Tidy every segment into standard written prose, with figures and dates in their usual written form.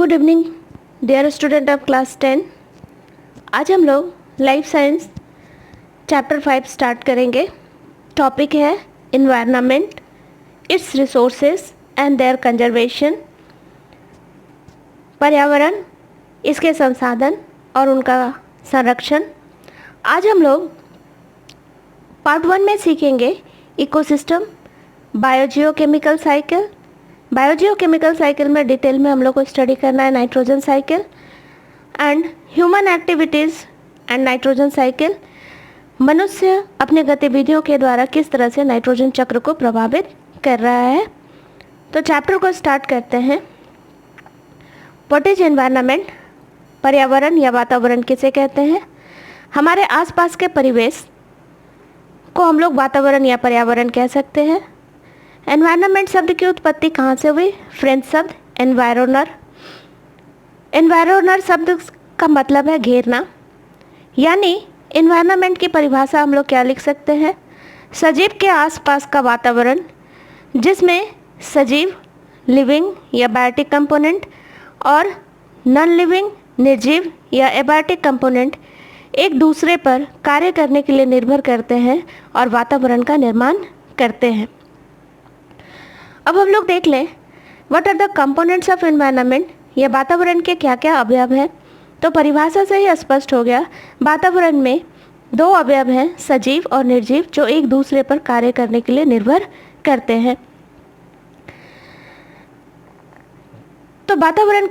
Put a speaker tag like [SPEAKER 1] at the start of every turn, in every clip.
[SPEAKER 1] Good evening dear student of class 10। आज हम लोग लाइफ साइंस चैप्टर 5 स्टार्ट करेंगे। टॉपिक है environment, its resources and their conservation. पर्यावरण, इसके संसाधन और उनका संरक्षण। आज हम लोग पार्ट 1 में सीखेंगे ecosystem, biogeochemical cycle. Biogeochemical cycle में डिटेल में हम लोग को स्टडी करना है nitrogen cycle and human activities and nitrogen cycle. मनुष्य अपने गतिविधियों के द्वारा किस तरह से नाइट्रोजन चक्र को प्रभावित कर रहा है। तो चैप्टर को स्टार्ट करते हैं। What is environment? पर्यावरण या वातावरण किसे कहते हैं? हमारे आसपास के परिवेश को हम लोग वातावरण या पर्यावरण कह सकते हैं। एनवायरनमेंट शब्द की उत्पत्ति कहाँ से हुई? फ्रेंच शब्द एनवायरोनर। एनवायरोनर शब्द का मतलब है घेरना, यानी एनवायरनमेंट की परिभाषा हम लोग क्या लिख सकते हैं? सजीव के आसपास का वातावरण जिसमें सजीव लिविंग या बायोटिक कंपोनेंट और नॉन लिविंग निर्जीव या एबायोटिक कंपोनेंट एक दूसरे पर कार्य करने के लिए निर्भर करते हैं और वातावरण का निर्माण करते हैं। अब हम लोग देख लें what are the components of environment, या वातावरण के क्या क्या अवयव हैं। तो परिभाषा से ही स्पष्ट हो गया, वातावरण में दो अवयव हैं, सजीव और निर्जीव, जो एक दूसरे पर कार्य करने के लिए निर्भर करते हैं। तो वातावरण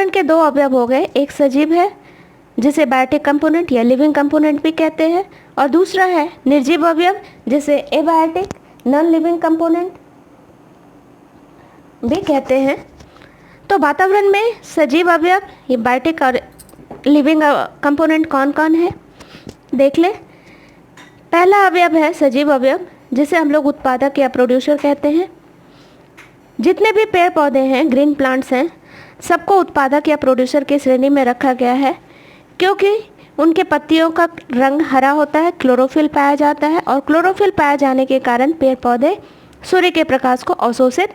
[SPEAKER 1] के दो अवयव हो गए, एक सजीव है जिसे बायोटिक कंपोनेंट या लिविंग कंपोनेंट भी कहते हैं, और दूसरा है निर्जीव अवयव जिसे एबायोटिक नॉन लिविंग कंपोनेंट भी कहते हैं। तो वातावरण में सजीव अवयव, ये बायोटिक और लिविंग कंपोनेंट कौन कौन है देख ले। पहला अवयव है सजीव अवयव जिसे हम लोग उत्पादक या प्रोड्यूसर कहते हैं। जितने भी पेड़ पौधे हैं, ग्रीन प्लांट्स हैं, सबको उत्पादक या प्रोड्यूसर की श्रेणी में रखा गया है, क्योंकि उनके पत्तियों का रंग हरा होता है, क्लोरोफिल पाया जाता है, और क्लोरोफिल पाए जाने के कारण पेड़ पौधे सूर्य के प्रकाश को अवशोषित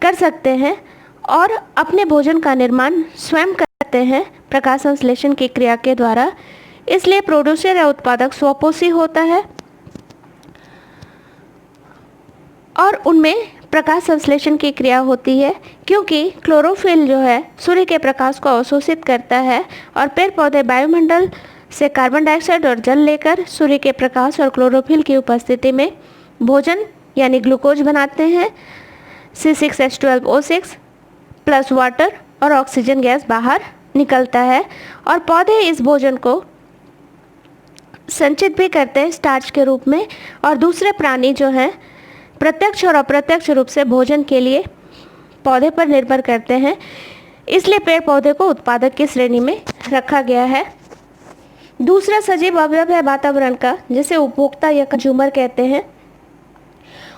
[SPEAKER 1] कर सकते हैं और अपने भोजन का निर्माण स्वयं करते हैं प्रकाश संश्लेषण की क्रिया के द्वारा। इसलिए प्रोड्यूसर या उत्पादक स्वपोषी होता है और उनमें प्रकाश संश्लेषण की क्रिया होती है, क्योंकि क्लोरोफिल जो है सूर्य के प्रकाश को अवशोषित करता है और पेड़ पौधे वायुमंडल से कार्बन डाइऑक्साइड और जल लेकर सूर्य के प्रकाश और क्लोरोफिल की उपस्थिति में भोजन यानी ग्लूकोज बनाते हैं। C6H12O6 प्लस वाटर और ऑक्सीजन गैस बाहर निकलता है और पौधे इस भोजन को संचित भी करते हैं स्टार्च के रूप में, और दूसरे प्राणी जो हैं प्रत्यक्ष और अप्रत्यक्ष रूप से भोजन के लिए पौधे पर निर्भर करते हैं। इसलिए पेड़ पौधे को उत्पादक की श्रेणी में रखा गया है। दूसरा सजीव अवयव है वातावरण का, जिसे उपभोक्ता या कंज्यूमर कहते हैं।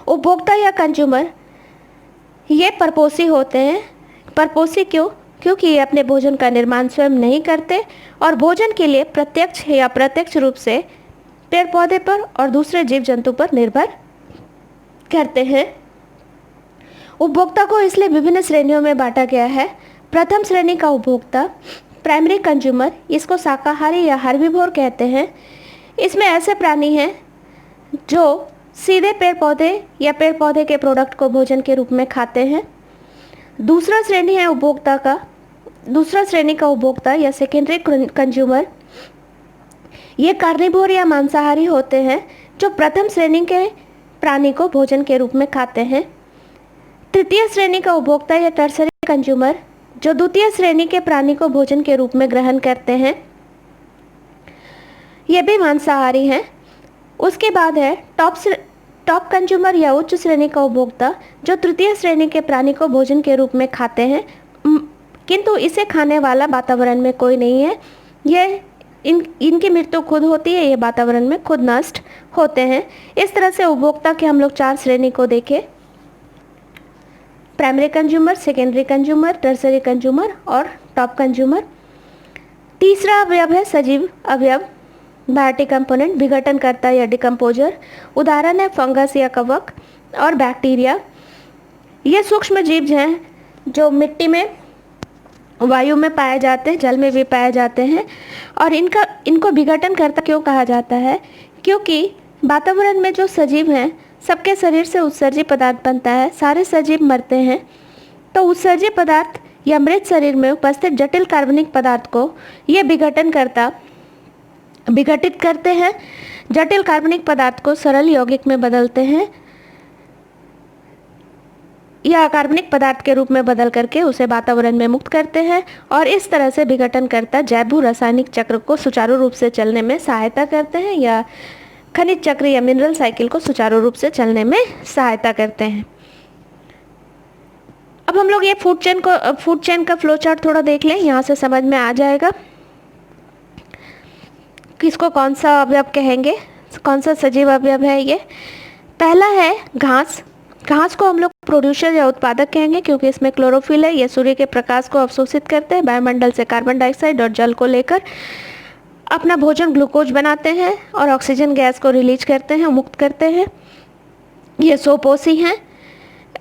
[SPEAKER 1] उपभोक्ता या कंज्यूमर ये परपोषी होते हैं। परपोषी क्यों? क्योंकि ये अपने भोजन का निर्माण स्वयं नहीं करते और भोजन के लिए प्रत्यक्ष या अप्रत्यक्ष रूप से पेड़ पौधे पर और दूसरे जीव जंतु पर निर्भर करते हैं। उपभोक्ता को इसलिए विभिन्न श्रेणियों में बांटा गया है। प्रथम श्रेणी का उपभोक्ता प्राइमरी कंज्यूमर, इसको शाकाहारी या हर्बीवोर कहते हैं। इसमें ऐसे प्राणी हैं जो सीधे पेड़ पौधे या पेड़ पौधे के प्रोडक्ट को भोजन के रूप में खाते हैं। दूसरा श्रेणी का उपभोक्ता या सेकेंडरी कंज्यूमर, ये कार्निवोर या मांसाहारी होते हैं जो प्रथम श्रेणी के प्राणी को भोजन के रूप में खाते हैं। तृतीय श्रेणी का उपभोक्ता या टर्सरी कंज्यूमर, जो द्वितीय श्रेणी के प्राणी को भोजन के रूप में ग्रहण करते हैं, ये भी मांसाहारी हैं। उसके बाद है टॉप कंज्यूमर या उच्च श्रेणी का उपभोक्ता, जो तृतीय श्रेणी के प्राणी को भोजन के रूप में खाते हैं, किंतु इसे खाने वाला वातावरण में कोई नहीं है। ये इनकी मृत्यु खुद होती है, ये वातावरण में खुद नष्ट होते हैं। इस तरह से उपभोक्ता के हम लोग 4 श्रेणी को देखें, primary consumer, secondary consumer, tertiary consumer और टॉप कंज्यूमर। तीसरा अवयव है सजीव अवयव, बायोटिक कंपोनेंट, विघटनकर्ता या डिकम्पोजर। उदाहरण है फंगस या कवक और बैक्टीरिया। ये सूक्ष्म जीव हैं जो मिट्टी में वायु में पाए जाते हैं, जल में भी पाए जाते हैं। और इनको विघटनकर्ता क्यों कहा जाता है? क्योंकि वातावरण में जो सजीव हैं सबके शरीर से उत्सर्जित पदार्थ बनता है, सारे सजीव मरते हैं, तो उत्सर्जित पदार्थ या मृत शरीर में उपस्थित जटिल कार्बनिक पदार्थ को ये विघटनकर्ता विघटित करते हैं, जटिल कार्बनिक पदार्थ को सरल यौगिक में बदलते हैं या कार्बनिक पदार्थ के रूप में बदल करके उसे वातावरण में मुक्त करते हैं। और इस तरह से विघटनकर्ता जैव रासायनिक चक्र को सुचारू रूप से चलने में सहायता करते हैं या खनिज चक्र या मिनरल साइकिल को सुचारू रूप से चलने में सहायता करते हैं। अब हम लोग ये फूड चेन का फ्लो चार्ट थोड़ा देख लें, यहाँ से समझ में आ जाएगा किसको कौन सा अवयव कहेंगे, कौन सा सजीव अवयव है ये। पहला है घास। घास को हम लोग प्रोड्यूसर या उत्पादक कहेंगे क्योंकि इसमें क्लोरोफिल है। ये सूर्य के प्रकाश को अवशोषित करते हैं, वायुमंडल से कार्बन डाइऑक्साइड और जल को लेकर अपना भोजन ग्लूकोज बनाते हैं और ऑक्सीजन गैस को रिलीज करते हैं, मुक्त करते हैं। ये स्वपोषी हैं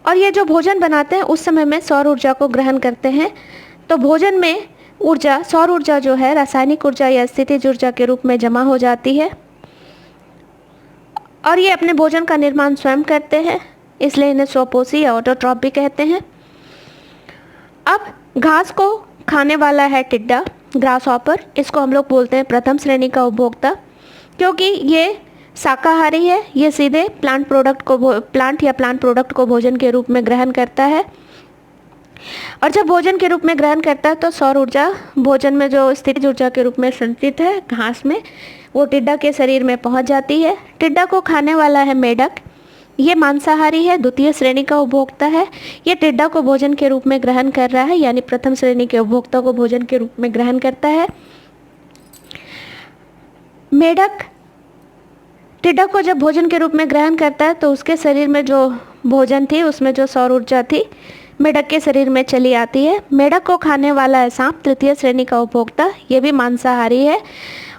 [SPEAKER 1] और ये जो भोजन बनाते हैं उस समय में सौर ऊर्जा को ग्रहण करते हैं। तो भोजन में ऊर्जा, सौर ऊर्जा जो है रासायनिक ऊर्जा या स्थितिज ऊर्जा के रूप में जमा हो जाती है और ये अपने भोजन का निर्माण स्वयं करते हैं, इसलिए इन्हें स्वपोषी या ऑटोट्रॉप भी कहते हैं। अब घास को खाने वाला है टिड्डा, ग्रास हॉपर। इसको हम लोग बोलते हैं प्रथम श्रेणी का उपभोक्ता क्योंकि ये शाकाहारी है। ये सीधे प्लांट प्रोडक्ट को भोजन के रूप में ग्रहण करता है और जब भोजन के रूप में ग्रहण करता है तो सौर ऊर्जा भोजन में जो स्थितिज ऊर्जा के रूप में संचित है घास में, वो टिड्डा के शरीर में पहुंच जाती है। टिड्डा को खाने वाला है मेढक। ये मांसाहारी है, द्वितीय श्रेणी का उपभोक्ता है। ये टिड्डा को भोजन के रूप में ग्रहण कर रहा है, यानी प्रथम श्रेणी के उपभोक्ता को भोजन के रूप में ग्रहण करता है। मेढक टिड्डा को जब भोजन के रूप में ग्रहण करता है तो उसके शरीर में जो भोजन थी उसमें जो सौर ऊर्जा थी मेढक के शरीर में चली आती है। मेढक को खाने वाला है सांप, तृतीय श्रेणी का उपभोक्ता। ये भी मांसाहारी है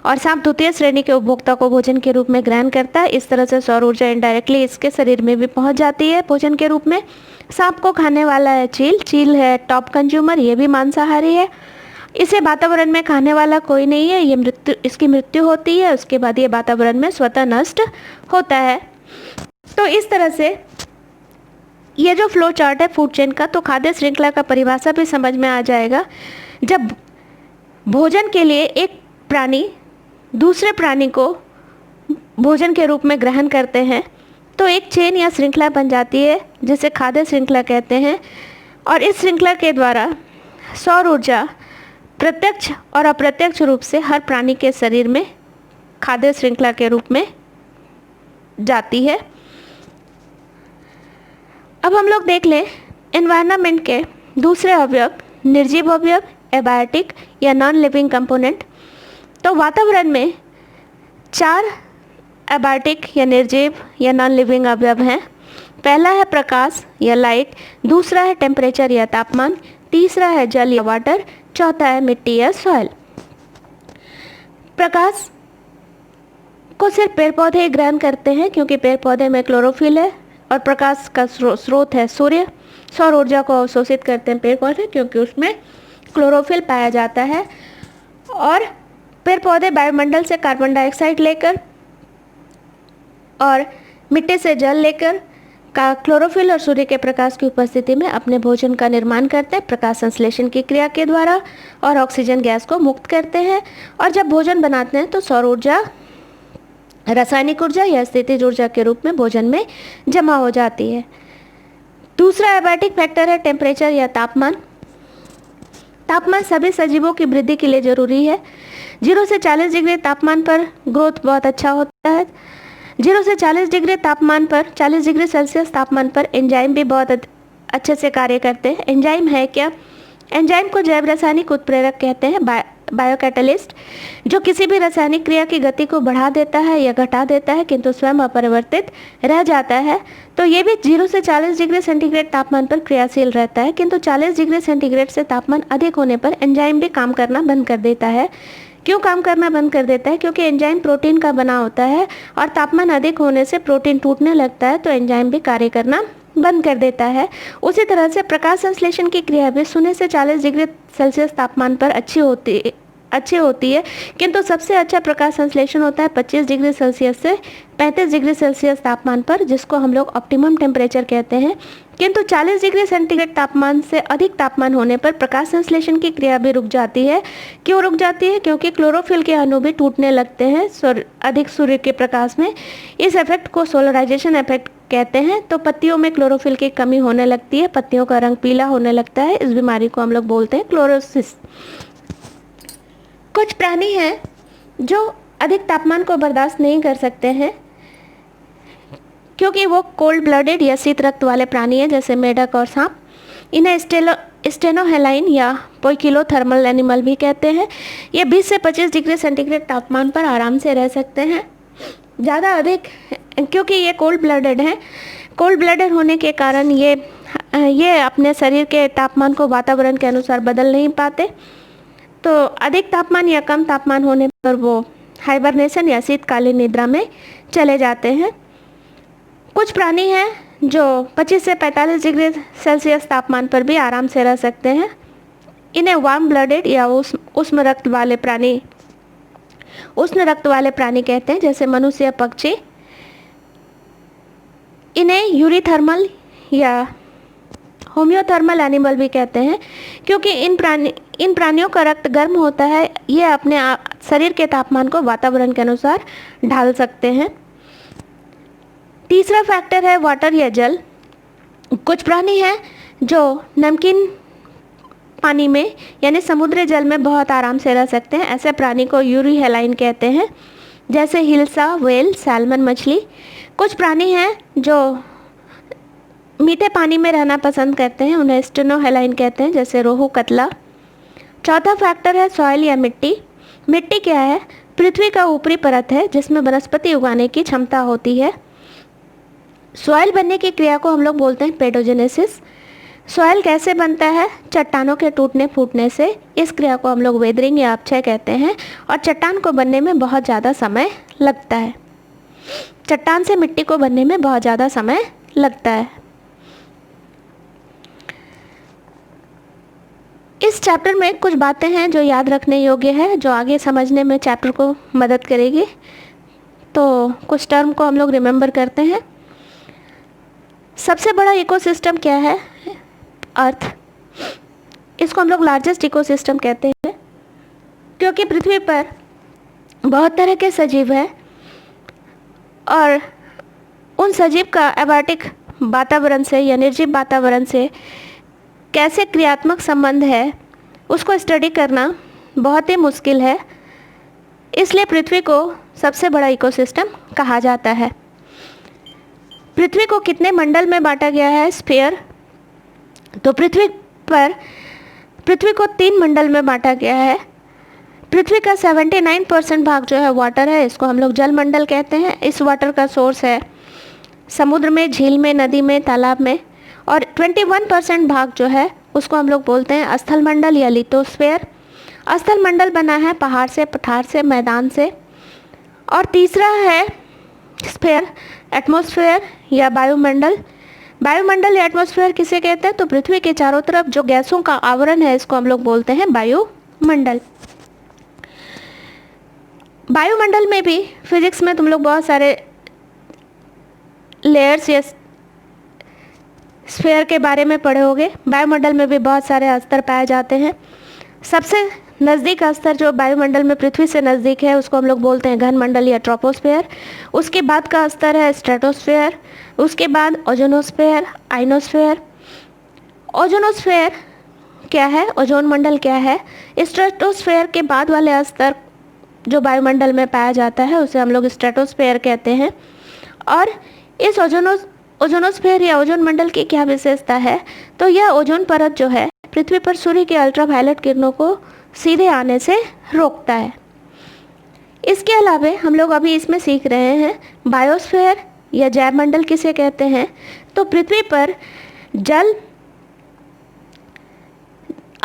[SPEAKER 1] और सांप द्वितीय श्रेणी के उपभोक्ता को भोजन के रूप में ग्रहण करता है। इस तरह से सौर ऊर्जा इनडायरेक्टली इसके शरीर में भी पहुंच जाती है भोजन के रूप में। सांप को खाने वाला है चील। चील है टॉप कंज्यूमर, ये भी मांसाहारी है। इसे वातावरण में खाने वाला कोई नहीं है, ये इसकी मृत्यु होती है, उसके बाद ये वातावरण में स्वतः नष्ट होता है। तो इस तरह से ये जो फ्लो चार्ट है फूड चेन का, तो खाद्य श्रृंखला का परिभाषा भी समझ में आ जाएगा। जब भोजन के लिए एक प्राणी दूसरे प्राणी को भोजन के रूप में ग्रहण करते हैं तो एक चेन या श्रृंखला बन जाती है जिसे खाद्य श्रृंखला कहते हैं। और इस श्रृंखला के द्वारा सौर ऊर्जा प्रत्यक्ष और अप्रत्यक्ष रूप से हर प्राणी के शरीर में खाद्य श्रृंखला के रूप में जाती है। अब हम लोग देख लें एनवायरनमेंट के दूसरे अवयव, निर्जीव अवयव, एबायोटिक या नॉन लिविंग कंपोनेंट। तो वातावरण में 4 एबायोटिक या निर्जीव या नॉन लिविंग अवयव हैं। पहला है प्रकाश या लाइट, दूसरा है टेम्परेचर या तापमान, तीसरा है जल या वाटर, चौथा है मिट्टी या सॉइल। प्रकाश को सिर्फ पेड़ पौधे ही ग्रहण करते हैं क्योंकि पेड़ पौधे में क्लोरोफिल है और प्रकाश का स्रोत है सूर्य। सौर ऊर्जा को अवशोषित करते हैं पेड़ पौधे क्योंकि उसमें क्लोरोफिल पाया जाता है। और पेड़ पौधे वायुमंडल से कार्बन डाइऑक्साइड लेकर और मिट्टी से जल लेकर का क्लोरोफिल और सूर्य के प्रकाश की उपस्थिति में अपने भोजन का निर्माण करते हैं प्रकाश संश्लेषण की क्रिया के द्वारा और ऑक्सीजन गैस को मुक्त करते हैं। और जब भोजन बनाते हैं तो सौर ऊर्जा रासायनिक ऊर्जा या स्थितिज ऊर्जा के रूप में भोजन में जमा हो जाती है। दूसरा एबायोटिक फैक्टर है टेम्परेचर या तापमान। तापमान सभी सजीवों की वृद्धि के लिए जरूरी है। 0 से 40 डिग्री तापमान पर ग्रोथ बहुत अच्छा होता है। 0 से 40 डिग्री तापमान पर 40 डिग्री सेल्सियस तापमान पर एंजाइम भी बहुत अच्छे से कार्य करते हैं। एंजाइम है क्या? एंजाइम को जैव रासायनिक उत्प्रेरक कहते हैं, बायोकैटलिस्ट, जो किसी भी रासायनिक क्रिया की गति को बढ़ा देता है या घटा देता है किंतु स्वयं अपरिवर्तित रह जाता है। तो ये भी 0 से 40 डिग्री सेंटीग्रेड तापमान पर क्रियाशील रहता है किंतु 40 डिग्री सेंटीग्रेड से तापमान अधिक होने पर एंजाइम भी काम करना बंद कर देता है। क्यों काम करना बंद कर देता है? क्योंकि एंजाइम प्रोटीन का बना होता है और तापमान अधिक होने से प्रोटीन टूटने लगता है तो एंजाइम भी कार्य करना बंद कर देता है। उसी तरह से प्रकाश संश्लेषण की क्रिया भी 0 से 40 डिग्री सेल्सियस तापमान पर अच्छी होती है, किंतु सबसे अच्छा प्रकाश संश्लेषण होता है 25 डिग्री सेल्सियस से 35 डिग्री सेल्सियस तापमान पर, जिसको हम लोग ऑप्टिमम टेम्परेचर कहते हैं। किंतु 40 डिग्री सेंटीग्रेड तापमान से अधिक तापमान होने पर प्रकाश संश्लेषण की क्रिया भी रुक जाती है। क्यों रुक जाती है? क्योंकि क्लोरोफिल के अणु भी टूटने लगते हैं अधिक सूर्य के प्रकाश में। इस इफेक्ट को सोलराइजेशन इफेक्ट कहते हैं। तो पत्तियों में क्लोरोफिल की कमी होने लगती है, पत्तियों का रंग पीला होने लगता है। इस बीमारी को हम लोग बोलते हैं क्लोरोसिस। कुछ प्राणी हैं जो अधिक तापमान को बर्दाश्त नहीं कर सकते हैं, क्योंकि वो कोल्ड ब्लडेड या शीत रक्त वाले प्राणी हैं, जैसे मेढक और सांप। इन्हें स्टेनोहेलाइन या पोइकिलोथर्मल एनिमल भी कहते हैं। ये 20 से 25 डिग्री सेंटीग्रेड तापमान पर आराम से रह सकते हैं। ज़्यादा अधिक, क्योंकि ये कोल्ड ब्लडेड हैं, कोल्ड ब्लडेड होने के कारण ये अपने शरीर के तापमान को वातावरण के अनुसार बदल नहीं पाते। तो अधिक तापमान या कम तापमान होने पर वो हाइबरनेशन या शीतकालीन निद्रा में चले जाते हैं। कुछ प्राणी हैं जो 25 से 45 डिग्री सेल्सियस तापमान पर भी आराम से रह सकते हैं। इन्हें वार्म ब्लडेड या उष्ण रक्त वाले प्राणी कहते हैं, जैसे मनुष्य या पक्षी। इन्हें यूरीथर्मल या होम्योथर्मल एनिमल भी कहते हैं, क्योंकि इन प्राणियों का रक्त गर्म होता है। ये अपने शरीर के तापमान को वातावरण के अनुसार ढाल सकते हैं। तीसरा फैक्टर है वाटर या जल। कुछ प्राणी हैं जो नमकीन पानी में यानी समुद्री जल में बहुत आराम से रह सकते हैं। ऐसे प्राणी को यूरीहेलाइन कहते हैं, जैसे हिल्सा, व्हेल, सैल्मन मछली। कुछ प्राणी हैं जो मीठे पानी में रहना पसंद करते हैं, उन्हें स्टेनोहेलाइन कहते हैं, जैसे रोहू, कतला। चौथा फैक्टर है सॉइल या मिट्टी। मिट्टी क्या है? पृथ्वी का ऊपरी परत है जिसमें वनस्पति उगाने की क्षमता होती है। सॉइल बनने की क्रिया को हम लोग बोलते हैं पेडोजेनेसिस। सॉइल कैसे बनता है? चट्टानों के टूटने फूटने से। इस क्रिया को हम लोग वेदरिंग या अपक्षय कहते हैं, और चट्टान को बनने में बहुत ज़्यादा समय लगता है। चट्टान से मिट्टी को बनने में बहुत ज़्यादा समय लगता है। इस चैप्टर में कुछ बातें हैं जो याद रखने योग्य है, जो आगे समझने में चैप्टर को मदद करेगी। तो कुछ टर्म को हम लोग रिमेंबर करते हैं। सबसे बड़ा इकोसिस्टम क्या है? अर्थ। इसको हम लोग लार्जेस्ट इकोसिस्टम कहते हैं, क्योंकि पृथ्वी पर बहुत तरह के सजीव हैं और उन सजीव का एबायोटिक वातावरण से या निर्जीव वातावरण से कैसे क्रियात्मक संबंध है, उसको स्टडी करना बहुत ही मुश्किल है। इसलिए पृथ्वी को सबसे बड़ा इकोसिस्टम कहा जाता है। पृथ्वी को कितने मंडल में बांटा गया है? स्फीयर। तो पृथ्वी को 3 मंडल में बांटा गया है। पृथ्वी का 79% भाग जो है वाटर है, इसको हम लोग जल मंडल कहते हैं। इस वाटर का सोर्स है समुद्र में, झील में, नदी में, तालाब में। और 21% भाग जो है उसको हम लोग बोलते हैं स्थल मंडल या लिथोस्फीयर। स्थल मंडल बना है पहाड़ से, पठार से, मैदान से। और तीसरा है स्फीयर, एटमॉस्फेयर या वायुमंडल। वायुमंडल या एटमॉस्फेयर किसे कहते हैं? तो पृथ्वी के चारों तरफ जो गैसों का आवरण है, इसको हम लोग बोलते हैं वायुमंडल। वायुमंडल में भी फिजिक्स में तुम लोग बहुत सारे लेयर्स या स्फीयर के बारे में पढ़े होगे। वायुमंडल में भी बहुत सारे स्तर पाए जाते हैं। सबसे नज़दीक स्तर जो वायुमंडल में पृथ्वी से नज़दीक है, उसको हम लोग बोलते हैं घनमंडल या ट्रोपोस्फीयर। उसके बाद का स्तर है स्ट्रेटोस्फीयर। उसके बाद ओजोनोस्फीयर, आइनोस्फीयर। ओजोनोस्फीयर क्या है? ओजोन मंडल क्या है? स्ट्रेटोस्फीयर के बाद वाले स्तर जो वायुमंडल में पाया जाता है उसे हम लोग स्ट्रेटोस्फीयर कहते हैं। और इस ओजोनोस्फीयर या ओजोन मंडल की क्या विशेषता है? तो यह ओजोन परत जो है पृथ्वी पर सूर्य के अल्ट्रावायलेट किरणों को सीधे आने से रोकता है। इसके अलावा हम लोग अभी इसमें सीख रहे हैं बायोस्फीयर या जैव मंडल किसे कहते हैं। तो पृथ्वी पर जल,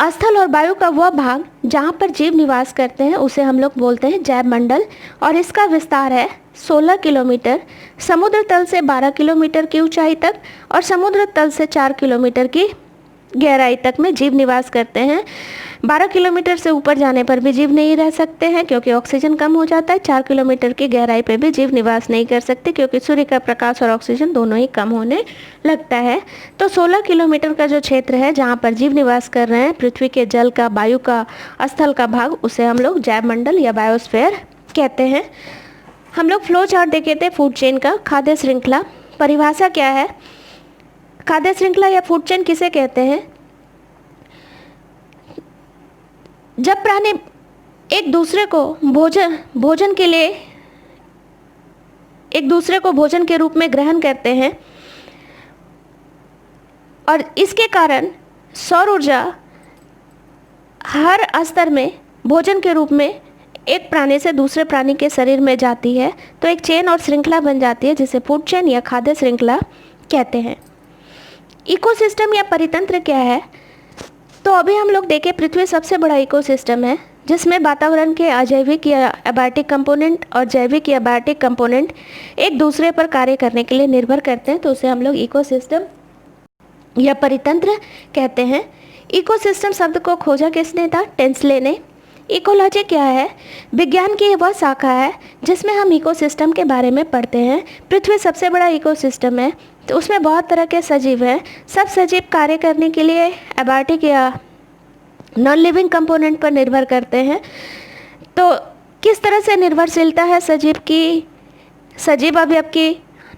[SPEAKER 1] स्थल और वायु का वह भाग जहाँ पर जीव निवास करते हैं उसे हम लोग बोलते हैं जैव मंडल, और इसका विस्तार है 16 किलोमीटर, समुद्र तल से 12 किलोमीटर की ऊंचाई तक और समुद्र तल से 4 किलोमीटर की गहराई तक में जीव निवास करते हैं। 12 किलोमीटर से ऊपर जाने पर भी जीव नहीं रह सकते हैं क्योंकि ऑक्सीजन कम हो जाता है। 4 किलोमीटर की गहराई पे भी जीव निवास नहीं कर सकते क्योंकि सूर्य का प्रकाश और ऑक्सीजन दोनों ही कम होने लगता है। तो 16 किलोमीटर का जो क्षेत्र है जहाँ पर जीव निवास कर रहे हैं, पृथ्वी के जल का, वायु का, स्थल का भाग, उसे हम लोग जैवमंडल या बायोस्फीयर कहते हैं। हम लोग फ्लो चार्ट देखे थे फूड चेन का। खाद्य श्रृंखला परिभाषा क्या है? खाद्य श्रृंखला या फूड चेन किसे कहते हैं? जब प्राणी एक दूसरे को भोजन के लिए एक दूसरे को भोजन के रूप में ग्रहण करते हैं और इसके कारण सौर ऊर्जा हर स्तर में भोजन के रूप में एक प्राणी से दूसरे प्राणी के शरीर में जाती है, तो एक चेन और श्रृंखला बन जाती है जिसे फूड चेन या खाद्य श्रृंखला कहते हैं। इकोसिस्टम या परितंत्र क्या है? तो अभी हम लोग देखें, पृथ्वी सबसे बड़ा इकोसिस्टम है जिसमें वातावरण के अजैविक या एबायोटिक कंपोनेंट और जैविक या बायोटिक कंपोनेंट एक दूसरे पर कार्य करने के लिए निर्भर करते हैं, तो उसे हम लोग इकोसिस्टम या परितंत्र कहते हैं। इकोसिस्टम शब्द को खोजा किसने था? टेंसले ने। इकोलॉजी क्या है? विज्ञान की वह शाखा है जिसमें हम इकोसिस्टम के बारे में पढ़ते हैं। पृथ्वी सबसे बड़ा इकोसिस्टम है, तो उसमें बहुत तरह के सजीव हैं। सब सजीव कार्य करने के लिए एबायोटिक या नॉन लिविंग कंपोनेंट पर निर्भर करते हैं। तो किस तरह से निर्भरशीलता है सजीव की, सजीव अवयव की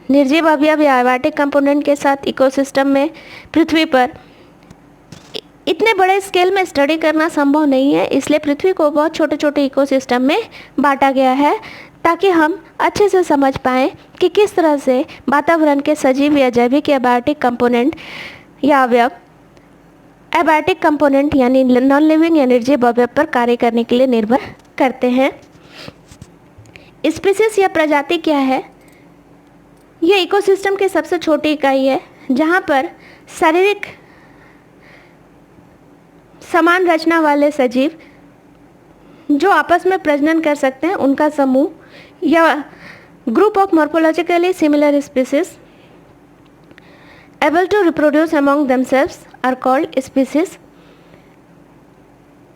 [SPEAKER 1] निर्जीव अवयव या एबायोटिक कंपोनेंट के साथ इकोसिस्टम में? पृथ्वी पर इतने बड़े स्केल में स्टडी करना संभव नहीं है, इसलिए पृथ्वी को बहुत छोटे छोटे इकोसिस्टम में बांटा गया है ताकि हम अच्छे से समझ पाएँ कि किस तरह से वातावरण के सजीव या जैविक या बायोटिक कंपोनेंट या अवयव एबायोटिक कंपोनेंट यानी नॉन लिविंग या निर्जीव अवयव पर कार्य करने के लिए निर्भर करते हैं। स्पीसीज या प्रजाति क्या है? ये इकोसिस्टम की सबसे छोटी इकाई है जहाँ पर शारीरिक समान रचना वाले सजीव जो आपस में प्रजनन कर सकते हैं उनका समूह या group of morphologically similar species able to reproduce among themselves are called species.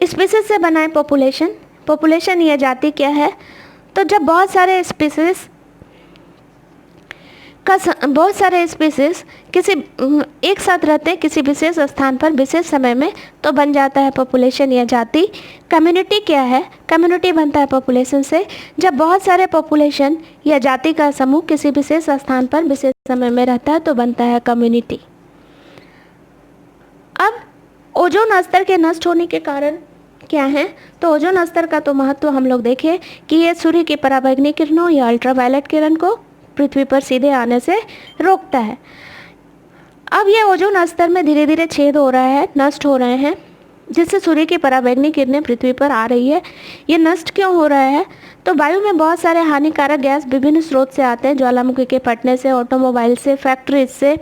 [SPEAKER 1] Species से बनाए पॉपुलेशन। पॉपुलेशन या जाति क्या है? तो जब बहुत सारे स्पीसीज किसी एक साथ रहते हैं किसी विशेष स्थान पर विशेष समय में, तो बन जाता है पॉपुलेशन या जाति। कम्युनिटी क्या है? कम्युनिटी बनता है पॉपुलेशन से। जब बहुत सारे पॉपुलेशन या जाति का समूह किसी विशेष स्थान पर विशेष समय में रहता है तो बनता है कम्युनिटी। अब ओजोन स्तर के नष्ट होने के कारण क्या है? तो ओजोन स्तर का तो महत्व हम लोग देखें कि ये सूर्य की पराबैंगनी किरणों या अल्ट्रावायलेट किरण को पृथ्वी पर सीधे आने से रोकता है। अब ये ओजोन स्तर में धीरे धीरे छेद हो रहा है, नष्ट हो रहे हैं, जिससे सूर्य की पराबैंगनी किरणें पृथ्वी पर आ रही है। ये नष्ट क्यों हो रहा है? तो वायु में बहुत सारे हानिकारक गैस विभिन्न स्रोत से आते हैं, ज्वालामुखी के फटने से, ऑटोमोबाइल से, फैक्ट्रीज से,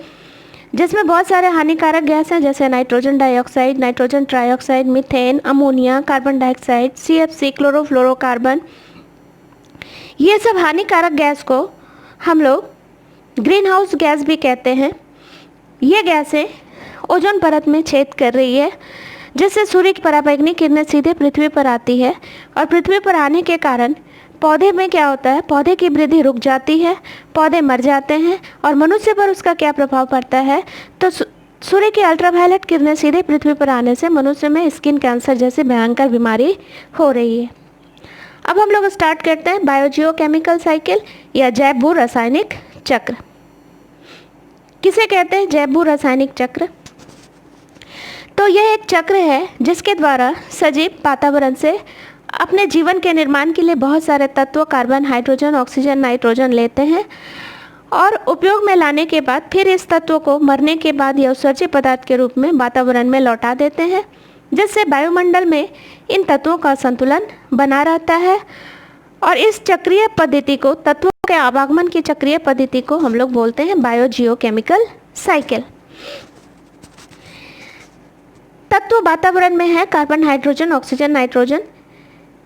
[SPEAKER 1] जिसमें बहुत सारे हानिकारक गैस हैं जैसे nitrogen dioxide, nitrogen trioxide, methane, ammonia, carbon dioxide, CFC, chlorofluorocarbon. ये सब हानिकारक गैस को हम लोग ग्रीन हाउस गैस भी कहते हैं। ये गैसें ओजोन परत में छेद कर रही है जिससे सूर्य की पराबैंगनी किरणें सीधे पृथ्वी पर आती है और पृथ्वी पर आने के कारण पौधे में क्या होता है? पौधे की वृद्धि रुक जाती है, पौधे मर जाते हैं। और मनुष्य पर उसका क्या प्रभाव पड़ता है? तो सूर्य की अल्ट्रावायलेट किरणें सीधे पृथ्वी पर आने से मनुष्य में स्किन कैंसर जैसी भयंकर बीमारी हो रही है। अब हम लोग स्टार्ट करते हैं बायोजियोकेमिकल साइकिल या जैव भू रासायनिक चक्र। किसे कहते हैं जैव भू रासायनिक चक्र? तो यह एक चक्र है जिसके द्वारा सजीव वातावरण से अपने जीवन के निर्माण के लिए बहुत सारे तत्व कार्बन, हाइड्रोजन, ऑक्सीजन, नाइट्रोजन लेते हैं और उपयोग में लाने के बाद फिर इस तत्व को मरने के बाद या उत्सर्जित पदार्थ के रूप में वातावरण में लौटा देते हैं, जिससे वायुमंडल में इन तत्वों का संतुलन बना रहता है। और इस चक्रीय पद्धति को, तत्वों के आवागमन की चक्रीय पद्धति को हम लोग बोलते हैं बायोजियोकेमिकल साइकिल। तत्व वातावरण में है कार्बन, हाइड्रोजन, ऑक्सीजन, नाइट्रोजन।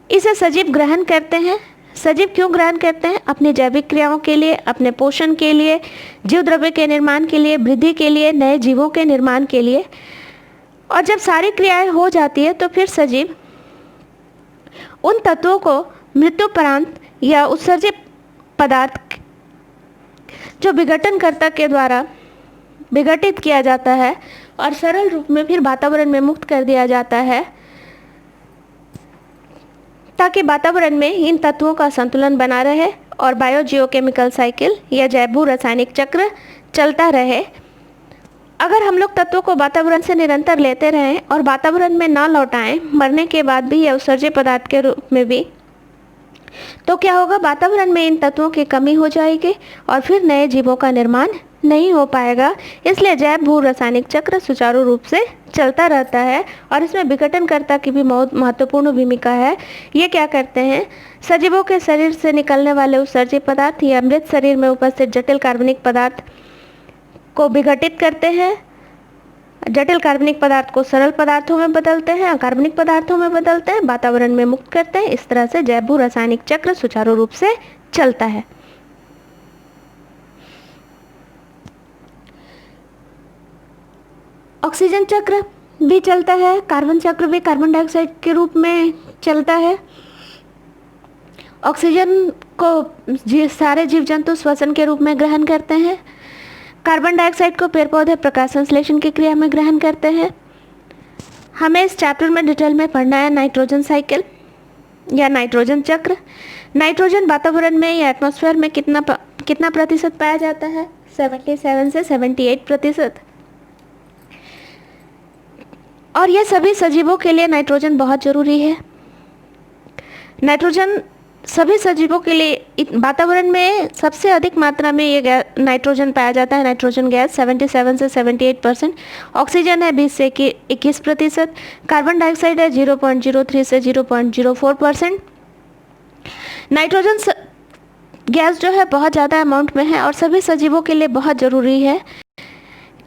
[SPEAKER 1] इसे सजीव ग्रहण करते हैं, सजीव क्यों ग्रहण करते हैं? अपनी जैविक क्रियाओं के लिए, अपने पोषण के लिए, जीव द्रव्य के निर्माण के लिए, वृद्धि के लिए, नए जीवों के निर्माण के लिए। और जब सारी क्रियाएं हो जाती है तो फिर सजीव उन तत्वों को मृत्युपरांत या उत्सर्जित पदार्थ जो विघटनकर्ता के द्वारा विघटित किया जाता है और सरल रूप में फिर वातावरण में मुक्त कर दिया जाता है, ताकि वातावरण में इन तत्वों का संतुलन बना रहे और बायोजियोकेमिकल साइकिल या जैव भू रासायनिक चक्र चलता रहे। अगर हम लोग तत्वों को वातावरण से निरंतर लेते रहें और वातावरण में ना लौटाएं, मरने के बाद भी या उत्सर्जित पदार्थ के रूप में भी, तो क्या होगा? वातावरण में इन तत्वों की कमी हो जाएगी और फिर नए जीवों का निर्माण नहीं हो पाएगा। इसलिए जैव भू रासायनिक चक्र सुचारू रूप से चलता रहता है और इसमें विघटनकर्ता की भी बहुत महत्वपूर्ण भूमिका है। ये क्या करते हैं? सजीवों के शरीर से निकलने वाले उत्सर्जित पदार्थ या मृत शरीर में उपस्थित जटिल कार्बनिक पदार्थ को विघटित करते हैं, जटिल कार्बनिक पदार्थ को सरल पदार्थों में बदलते हैं, अकार्बनिक पदार्थों में बदलते हैं, वातावरण में मुक्त करते हैं। इस तरह से जैव भू रासायनिक चक्र सुचारू रूप से चलता है। ऑक्सीजन चक्र भी चलता है, कार्बन चक्र भी कार्बन डाइऑक्साइड के रूप में चलता है। ऑक्सीजन को सारे जीव जंतु श्वसन के रूप में ग्रहण करते हैं। कार्बन डाइऑक्साइड को पेड़ पौधे प्रकाश संश्लेषण की क्रिया में ग्रहण करते हैं। हमें इस चैप्टर में डिटेल में पढ़ना है नाइट्रोजन साइकिल या नाइट्रोजन चक्र। नाइट्रोजन वातावरण में या एटमॉस्फेयर में कितना प्रतिशत पाया जाता है? 77 से 78%। और ये सभी सजीवों के लिए नाइट्रोजन बहुत ज़रूरी है। नाइट्रोजन सभी सजीवों के लिए वातावरण में सबसे अधिक मात्रा में ये नाइट्रोजन पाया जाता है। नाइट्रोजन गैस 77 से 78%, ऑक्सीजन है 20 से 21%, कार्बन डाइऑक्साइड है 0.03 से 0.04%। नाइट्रोजन गैस जो है बहुत ज़्यादा अमाउंट में है और सभी सजीवों के लिए बहुत ज़रूरी है,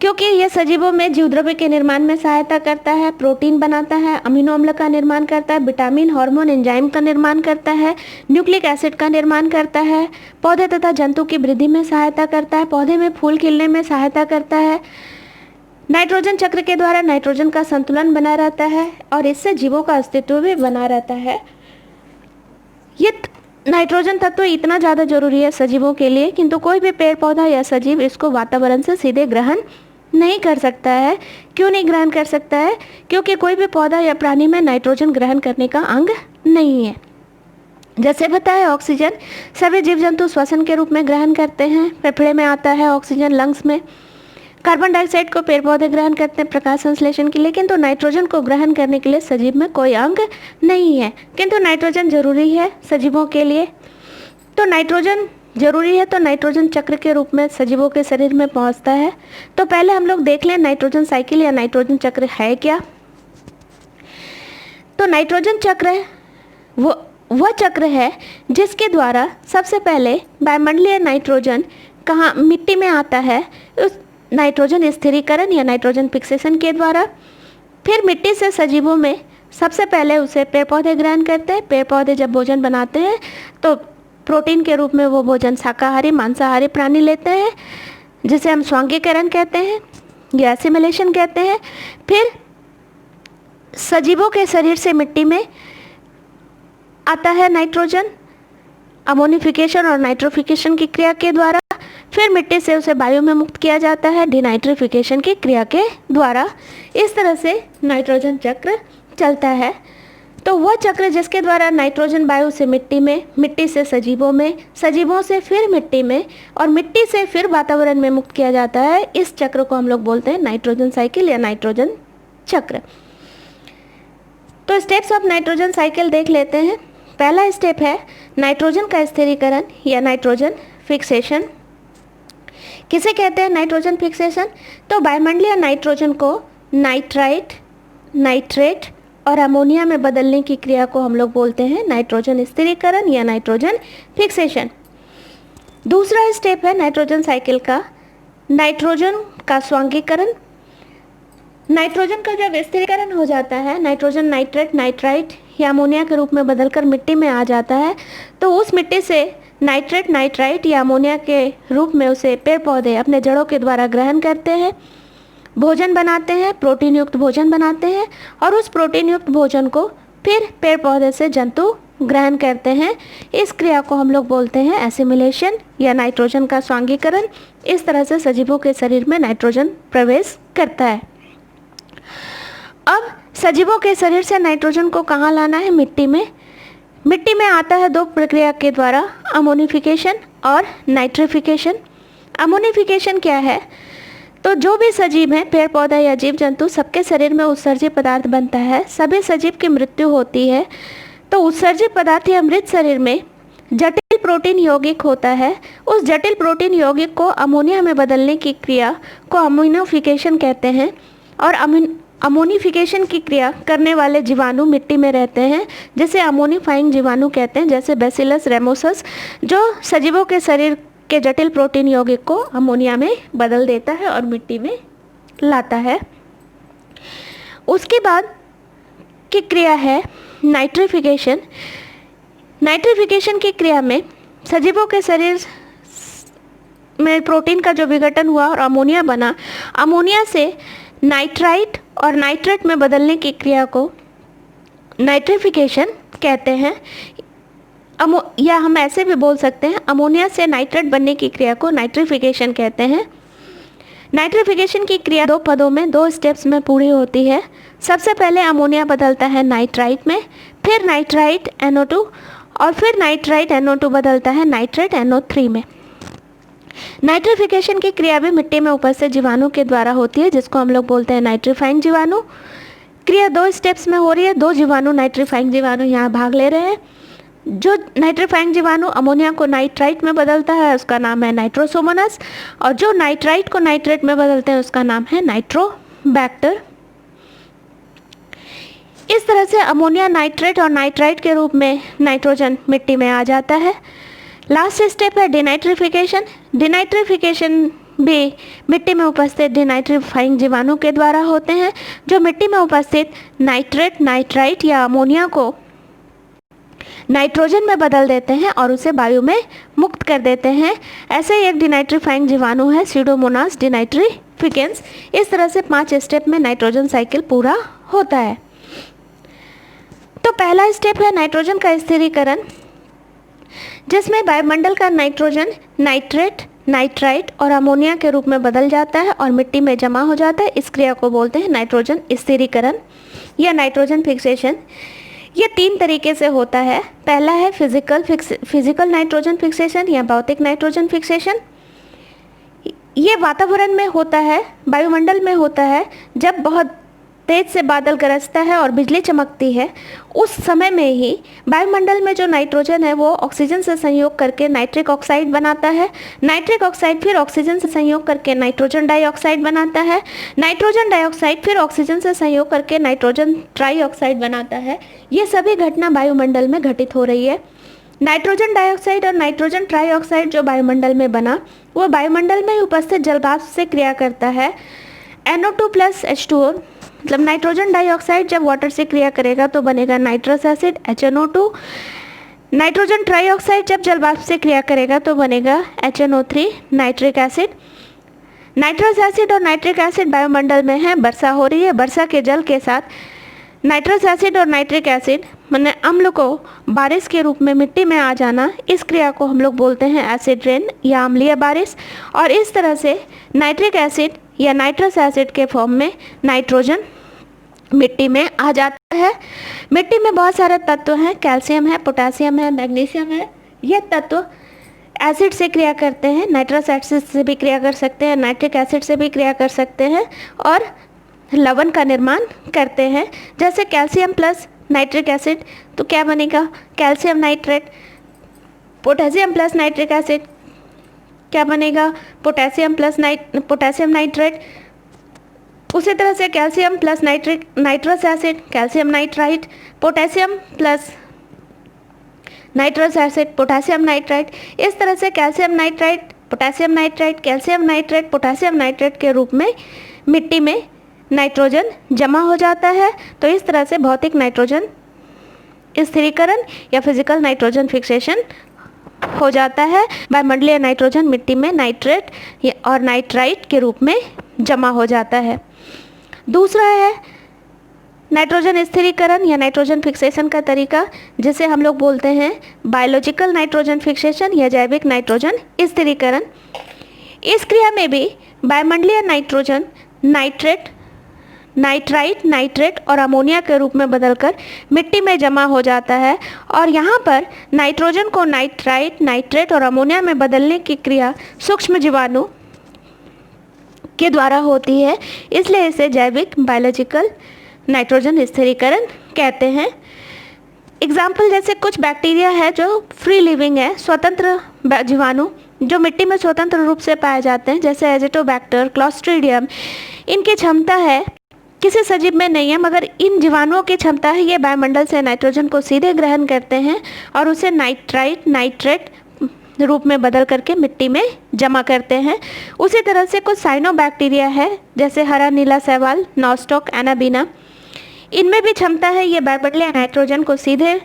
[SPEAKER 1] क्योंकि यह सजीवों में जीव द्रव्य के निर्माण में सहायता करता है, प्रोटीन बनाता है, अमीनो अम्ल का निर्माण करता है, विटामिन, हार्मोन, एंजाइम का निर्माण करता है, न्यूक्लिक एसिड का निर्माण करता है, पौधे तथा जंतु की वृद्धि में सहायता करता है, पौधे में फूल खिलने में सहायता करता है। नाइट्रोजन चक्र के द्वारा नाइट्रोजन का संतुलन बना रहता है और इससे जीवों का अस्तित्व भी बना रहता है। ये नाइट्रोजन तत्व इतना ज़्यादा जरूरी है सजीवों के लिए, किंतु कोई भी पेड़ पौधा या सजीव इसको वातावरण से सीधे ग्रहण नहीं कर सकता है। क्यों नहीं ग्रहण कर सकता है? क्योंकि कोई भी पौधा या प्राणी में नाइट्रोजन ग्रहण करने का अंग नहीं है। जैसे बताया, ऑक्सीजन सभी जीव जंतु श्वसन के रूप में ग्रहण करते हैं, फेफड़े में आता है ऑक्सीजन, लंग्स में। कार्बन डाइऑक्साइड को पेड़ पौधे ग्रहण करते हैं प्रकाश संश्लेषण के लिए, किंतु नाइट्रोजन को ग्रहण करने के लिए सजीव में कोई अंग नहीं है। किंतु नाइट्रोजन जरूरी है सजीवों के लिए। तो नाइट्रोजन जरूरी है तो नाइट्रोजन चक्र के रूप में सजीवों के शरीर में पहुंचता है। तो पहले हम लोग देख लें नाइट्रोजन साइकिल या नाइट्रोजन चक्र है क्या। तो नाइट्रोजन चक्र वह चक्र है जिसके द्वारा सबसे पहले वायुमंडलीय नाइट्रोजन कहाँ मिट्टी में आता है, उस नाइट्रोजन स्थिरीकरण या नाइट्रोजन फिक्सेशन के द्वारा। फिर मिट्टी से सजीवों में सबसे पहले उसे पेड़ पौधे ग्रहण करते हैं। पेड़ पौधे जब भोजन बनाते हैं तो प्रोटीन के रूप में वो भोजन शाकाहारी मांसाहारी प्राणी लेते हैं, जिसे हम स्वांगीकरण कहते हैं या एसिमिलेशन कहते हैं। फिर सजीवों के शरीर से मिट्टी में आता है नाइट्रोजन अमोनिफिकेशन और नाइट्रोफिकेशन की क्रिया के द्वारा। फिर मिट्टी से उसे वायु में मुक्त किया जाता है डिनाइट्रिफिकेशन की क्रिया के द्वारा। इस तरह से नाइट्रोजन चक्र चलता है। तो वह चक्र जिसके द्वारा नाइट्रोजन वायु से मिट्टी में, मिट्टी से सजीवों में, सजीवों से फिर मिट्टी में और मिट्टी से फिर वातावरण में मुक्त किया जाता है, इस चक्र को हम लोग बोलते हैं नाइट्रोजन साइकिल या नाइट्रोजन चक्र। तो स्टेप्स ऑफ नाइट्रोजन साइकिल देख लेते हैं। पहला स्टेप है नाइट्रोजन का स्थिरीकरण या नाइट्रोजन फिक्सेशन। किसे कहते हैं नाइट्रोजन फिक्सेशन? तो वायुमंडलीय नाइट्रोजन को नाइट्राइट, नाइट्रेट और अमोनिया में बदलने की क्रिया को हम लोग बोलते हैं नाइट्रोजन स्थिरीकरण या नाइट्रोजन फिक्सेशन। दूसरा स्टेप है नाइट्रोजन साइकिल का नाइट्रोजन का स्वांगीकरण। नाइट्रोजन का जब स्थिरीकरण हो जाता है, नाइट्रोजन नाइट्रेट, नाइट्राइट या अमोनिया के रूप में बदलकर मिट्टी में आ जाता है, तो उस मिट्टी से नाइट्रेट, नाइट्राइट या अमोनिया के रूप में उसे पेड़ पौधे अपने जड़ों के द्वारा ग्रहण करते हैं, भोजन बनाते हैं, प्रोटीन युक्त भोजन बनाते हैं, और उस प्रोटीन युक्त भोजन को फिर पेड़ पौधे से जंतु ग्रहण करते हैं। इस क्रिया को हम लोग बोलते हैं एसिमिलेशन या नाइट्रोजन का स्वांगीकरण। इस तरह से सजीवों के शरीर में नाइट्रोजन प्रवेश करता है। अब सजीवों के शरीर से नाइट्रोजन को कहाँ लाना है? मिट्टी में। मिट्टी में आता है दो प्रक्रिया के द्वारा, अमोनिफिकेशन और नाइट्रिफिकेशन। अमोनिफिकेशन क्या है? तो जो भी सजीव हैं, पेड़ पौधा या जीव जंतु, सबके शरीर में उत्सर्जित पदार्थ बनता है। सभी सजीव की मृत्यु होती है तो उत्सर्जित पदार्थ या मृत शरीर में जटिल प्रोटीन यौगिक होता है। उस जटिल प्रोटीन यौगिक को अमोनिया में बदलने की क्रिया को अमोनिफिकेशन कहते हैं। और अमोनिफिकेशन की क्रिया करने वाले जीवाणु मिट्टी में रहते हैं, जिसे अमोनिफाइंग जीवाणु कहते हैं, जैसे बैसिलस रेमोसस, जो सजीवों के शरीर के जटिल प्रोटीन यौगिक को अमोनिया में बदल देता है और मिट्टी में लाता है। उसके बाद की क्रिया है नाइट्रिफिकेशन। नाइट्रिफिकेशन की क्रिया में सजीवों के शरीर में प्रोटीन का जो विघटन हुआ और अमोनिया बना, अमोनिया से नाइट्राइट और नाइट्रेट में बदलने की क्रिया को नाइट्रिफिकेशन कहते हैं। या हम ऐसे भी बोल सकते हैं, अमोनिया से नाइट्रेट बनने की क्रिया को नाइट्रिफिकेशन कहते हैं। नाइट्रिफिकेशन की क्रिया दो पदों में, दो स्टेप्स में पूरी होती है। सबसे पहले अमोनिया बदलता है नाइट्राइट में, फिर नाइट्राइट NO2, और फिर नाइट्राइट NO2 बदलता है नाइट्रेट NO3 में। नाइट्रिफिकेशन की क्रिया भी मिट्टी में उपस्थित जीवाणु के द्वारा होती है, जिसको हम लोग बोलते हैं नाइट्रीफाइंग जीवाणु। क्रिया दो स्टेप्स में हो रही है। दो जीवाणु, नाइट्रीफाइंग जीवाणु, यहाँ भाग ले रहे हैं। जो नाइट्रीफाइंग जीवाणु अमोनिया को नाइट्राइट में बदलता है, उसका नाम है नाइट्रोसोमोनास, और जो नाइट्राइट को नाइट्रेट में बदलते हैं, उसका नाम है नाइट्रोबैक्टर। इस तरह से अमोनिया नाइट्रेट और नाइट्राइट के रूप में नाइट्रोजन मिट्टी में आ जाता है। लास्ट स्टेप है डिनाइट्रिफिकेशन। डिनाइट्रिफिकेशन भी मिट्टी में उपस्थित डिनाइट्रीफाइंग जीवाणु के द्वारा होते हैं, जो मिट्टी में उपस्थित नाइट्रेट, नाइट्राइट या अमोनिया को नाइट्रोजन में बदल देते हैं और उसे वायु में मुक्त कर देते हैं। ऐसे ही एक डिनाइट्रीफाइंग जीवाणु है स्यूडोमोनास डिनाइट्रिफिकेंस। इस तरह से 5 स्टेप में नाइट्रोजन साइकिल पूरा होता है। तो पहला स्टेप है नाइट्रोजन का स्थिरीकरण, जिसमें वायुमंडल का नाइट्रोजन नाइट्रेट, नाइट्राइट और अमोनिया के रूप में बदल जाता है और मिट्टी में जमा हो जाता है। इस क्रिया को बोलते हैं नाइट्रोजन स्थिरीकरण या नाइट्रोजन फिक्सेशन। ये 3 तरीके से होता है। पहला है फिजिकल नाइट्रोजन फिक्सेशन या भौतिक नाइट्रोजन फिक्सेशन। ये वातावरण में होता है, वायुमंडल में होता है। जब बहुत तेज से बादल गरजता है और बिजली चमकती है, उस समय में ही वायुमंडल में जो नाइट्रोजन है वो ऑक्सीजन से संयोग करके नाइट्रिक ऑक्साइड बनाता है। नाइट्रिक ऑक्साइड फिर ऑक्सीजन से संयोग करके नाइट्रोजन डाइऑक्साइड बनाता है। नाइट्रोजन डाइऑक्साइड फिर ऑक्सीजन से संयोग करके नाइट्रोजन ट्राइऑक्साइड बनाता है। ये सभी घटना वायुमंडल में घटित हो रही है। नाइट्रोजन डाइऑक्साइड और नाइट्रोजन ट्राइऑक्साइड जो वायुमंडल में बना, वो वायुमंडल में उपस्थित जलवाष्प से क्रिया करता है। NO2 + H2O, मतलब नाइट्रोजन डाइऑक्साइड जब वाटर से क्रिया करेगा तो बनेगा nitrous acid HNO2। Nitrogen trioxide जब जलवाष्प से क्रिया करेगा तो बनेगा HNO3 nitric acid. Nitrous acid और नाइट्रिक एसिड वायुमंडल में है, वर्षा हो रही है। वर्षा के जल के साथ नाइट्रस एसिड और नाइट्रिक एसिड माने अम्ल को बारिश के रूप में मिट्टी में आ जाना, इस क्रिया को हम लोग बोलते हैं एसिड रेन या अम्लीय बारिश। और इस तरह से नाइट्रिक एसिड या नाइट्रस एसिड के फॉर्म में नाइट्रोजन मिट्टी में आ जाता है। मिट्टी में बहुत सारे तत्व हैं, कैल्शियम है, पोटेशियम है, मैग्नीशियम है। ये तत्व एसिड से क्रिया करते हैं, नाइट्रस एसिड से भी क्रिया कर सकते हैं, नाइट्रिक एसिड से भी क्रिया कर सकते हैं और लवण का निर्माण करते हैं। जैसे कैल्शियम प्लस नाइट्रिक एसिड, तो क्या बनेगा? Calcium nitrate. Potassium plus nitric acid क्या बनेगा? Potassium nitrate. उसी तरह से calcium plus nitrous acid, calcium nitrite. Potassium plus nitrous acid, potassium nitrite. इस तरह से calcium nitrite, potassium nitrite, calcium nitrate, potassium nitrate के रूप में मिट्टी में नाइट्रोजन जमा हो जाता है। तो इस तरह से भौतिक नाइट्रोजन स्थिरीकरण या फिजिकल नाइट्रोजन फिक्सेशन हो जाता है। वायुमंडलीय नाइट्रोजन मिट्टी में नाइट्रेट और नाइट्राइट के रूप में जमा हो जाता है। दूसरा है नाइट्रोजन स्थिरीकरण या नाइट्रोजन फिक्सेशन का तरीका, जिसे हम लोग बोलते हैं बायोलॉजिकल नाइट्रोजन फिक्सेशन या जैविक नाइट्रोजन स्थिरीकरण। इस क्रिया में भी वायुमंडलीय नाइट्रोजन नाइट्रेट, नाइट्राइट, नाइट्रेट और अमोनिया के रूप में बदलकर मिट्टी में जमा हो जाता है और यहाँ पर नाइट्रोजन को नाइट्राइट, नाइट्रेट और अमोनिया में बदलने की क्रिया सूक्ष्म जीवाणु के द्वारा होती है, इसलिए इसे जैविक बायोलॉजिकल नाइट्रोजन स्थिरीकरण कहते हैं। एग्जाम्पल जैसे कुछ बैक्टीरिया है जो फ्री लिविंग है, स्वतंत्र जीवाणु जो मिट्टी में स्वतंत्र रूप से पाए जाते हैं, जैसे एजिटोबैक्टर, क्लॉस्ट्रीडियम। इनकी क्षमता है, किसी सजीव में नहीं है, मगर इन जीवाणुओं की क्षमता है ये वायुमंडल से नाइट्रोजन को सीधे ग्रहण करते हैं और उसे नाइट्राइट, नाइट्रेट रूप में बदल करके मिट्टी में जमा करते हैं। उसी तरह से कुछ साइनोबैक्टीरिया है, जैसे हरा नीला शैवाल, नॉस्टॉक, एनाबीना। इनमें भी क्षमता है ये वायुमंडलीय नाइट्रोजन को सीधे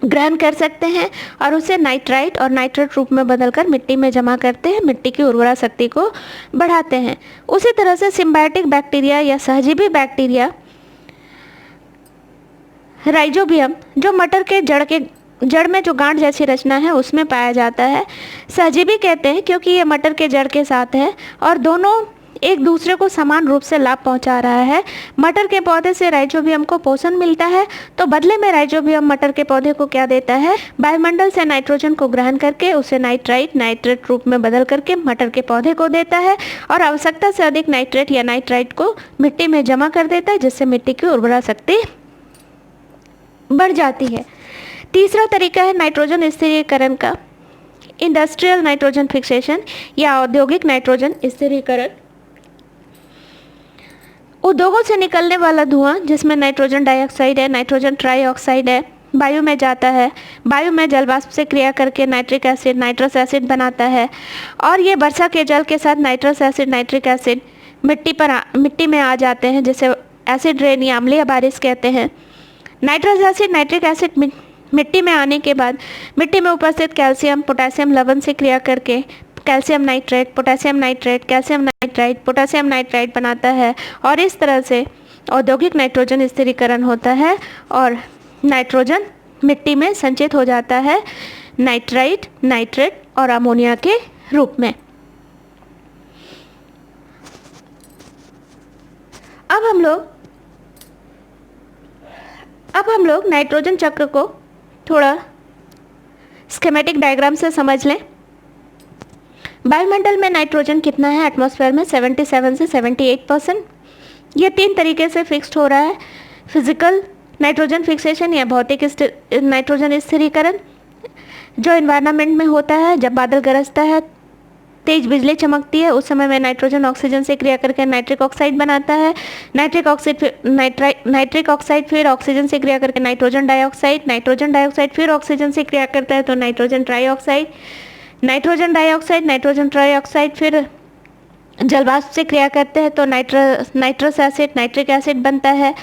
[SPEAKER 1] ग्रहण कर सकते हैं और उसे नाइट्राइट और नाइट्रेट रूप में बदलकर मिट्टी में जमा करते हैं, मिट्टी की उर्वरा शक्ति को बढ़ाते हैं। उसी तरह से सिम्बायोटिक बैक्टीरिया या सहजीवी बैक्टीरिया राइजोबियम, जो मटर के जड़ में जो गांठ जैसी रचना है उसमें पाया जाता है, सहजीवी कहते हैं क्योंकि ये मटर के जड़ के साथ है और दोनों एक दूसरे को समान रूप से लाभ पहुंचा रहा है। मटर के पौधे से राइजोबियम को पोषण मिलता है, तो बदले में राइजोबियम मटर के पौधे को क्या देता है, वायुमंडल से नाइट्रोजन को ग्रहण करके उसे नाइट्राइट, नाइट्रेट रूप में बदल करके मटर के पौधे को देता है और आवश्यकता से अधिक नाइट्रेट या नाइट्राइट को मिट्टी में जमा कर देता है, जिससे मिट्टी की उर्वरा शक्ति बढ़ जाती है। तीसरा तरीका है नाइट्रोजन स्थिरीकरण का, इंडस्ट्रियल नाइट्रोजन फिक्सेशन या औद्योगिक नाइट्रोजन स्थिरीकरण। उद्योगों से निकलने वाला धुआं, जिसमें नाइट्रोजन डाइऑक्साइड है, नाइट्रोजन ट्राइऑक्साइड है, वायु में जाता है। वायु में जलवाष्प से क्रिया करके नाइट्रिक एसिड, नाइट्रस एसिड बनाता है और ये वर्षा के जल के साथ नाइट्रस एसिड, नाइट्रिक एसिड मिट्टी में आ जाते हैं, जिसे एसिड रेन या अम्लीय बारिश कहते हैं। नाइट्रस एसिड, नाइट्रिक एसिड मिट्टी में आने के बाद मिट्टी में उपस्थित कैल्शियम, पोटेशियम लवण से क्रिया करके calcium nitrate, potassium nitrate, calcium nitrite, potassium nitrite बनाता है और इस तरह से औद्योगिक नाइट्रोजन स्थिरीकरण होता है और नाइट्रोजन मिट्टी में संचित हो जाता है नाइट्राइट, नाइट्रेट और अमोनिया के रूप में। अब हम लोग नाइट्रोजन चक्र को थोड़ा स्कीमेटिक डायग्राम से समझ लें। वायुमंडल में नाइट्रोजन कितना है एटमॉस्फेयर में, 77 से 78%। ये 3 तरीके से फिक्स्ड हो रहा है, फिजिकल नाइट्रोजन फिक्सेशन या भौतिक नाइट्रोजन स्थिरीकरण, जो इन्वायरमेंट में होता है जब बादल गरजता है, तेज बिजली चमकती है, उस समय में नाइट्रोजन ऑक्सीजन से क्रिया करके नाइट्रिक ऑक्साइड बनाता है। नाइट्रिक ऑक्साइड फिर ऑक्सीजन से क्रिया करके नाइट्रोजन डाइऑक्साइड फिर ऑक्सीजन से क्रिया करता है तो नाइट्रोजन ट्राइऑक्साइड, नाइट्रोजन ट्राइऑक्साइड फिर जलवाष्प से क्रिया करते हैं तो नाइट्रस एसिड, नाइट्रिक एसिड बनता है।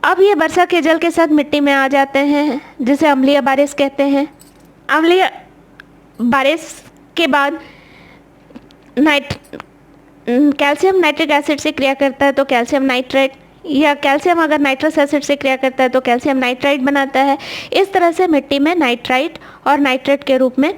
[SPEAKER 1] अब ये वर्षा के जल के साथ मिट्टी में आ जाते हैं, जिसे अम्लीय बारिश कहते हैं। अम्लीय बारिश के बाद कैल्शियम नाइट्रिक एसिड से क्रिया करता है तो कैल्शियम नाइट्रेट, या कैल्शियम अगर नाइट्रस एसिड से क्रिया करता है तो कैल्शियम नाइट्राइट बनाता है। इस तरह से मिट्टी में नाइट्राइट और नाइट्रेट के रूप में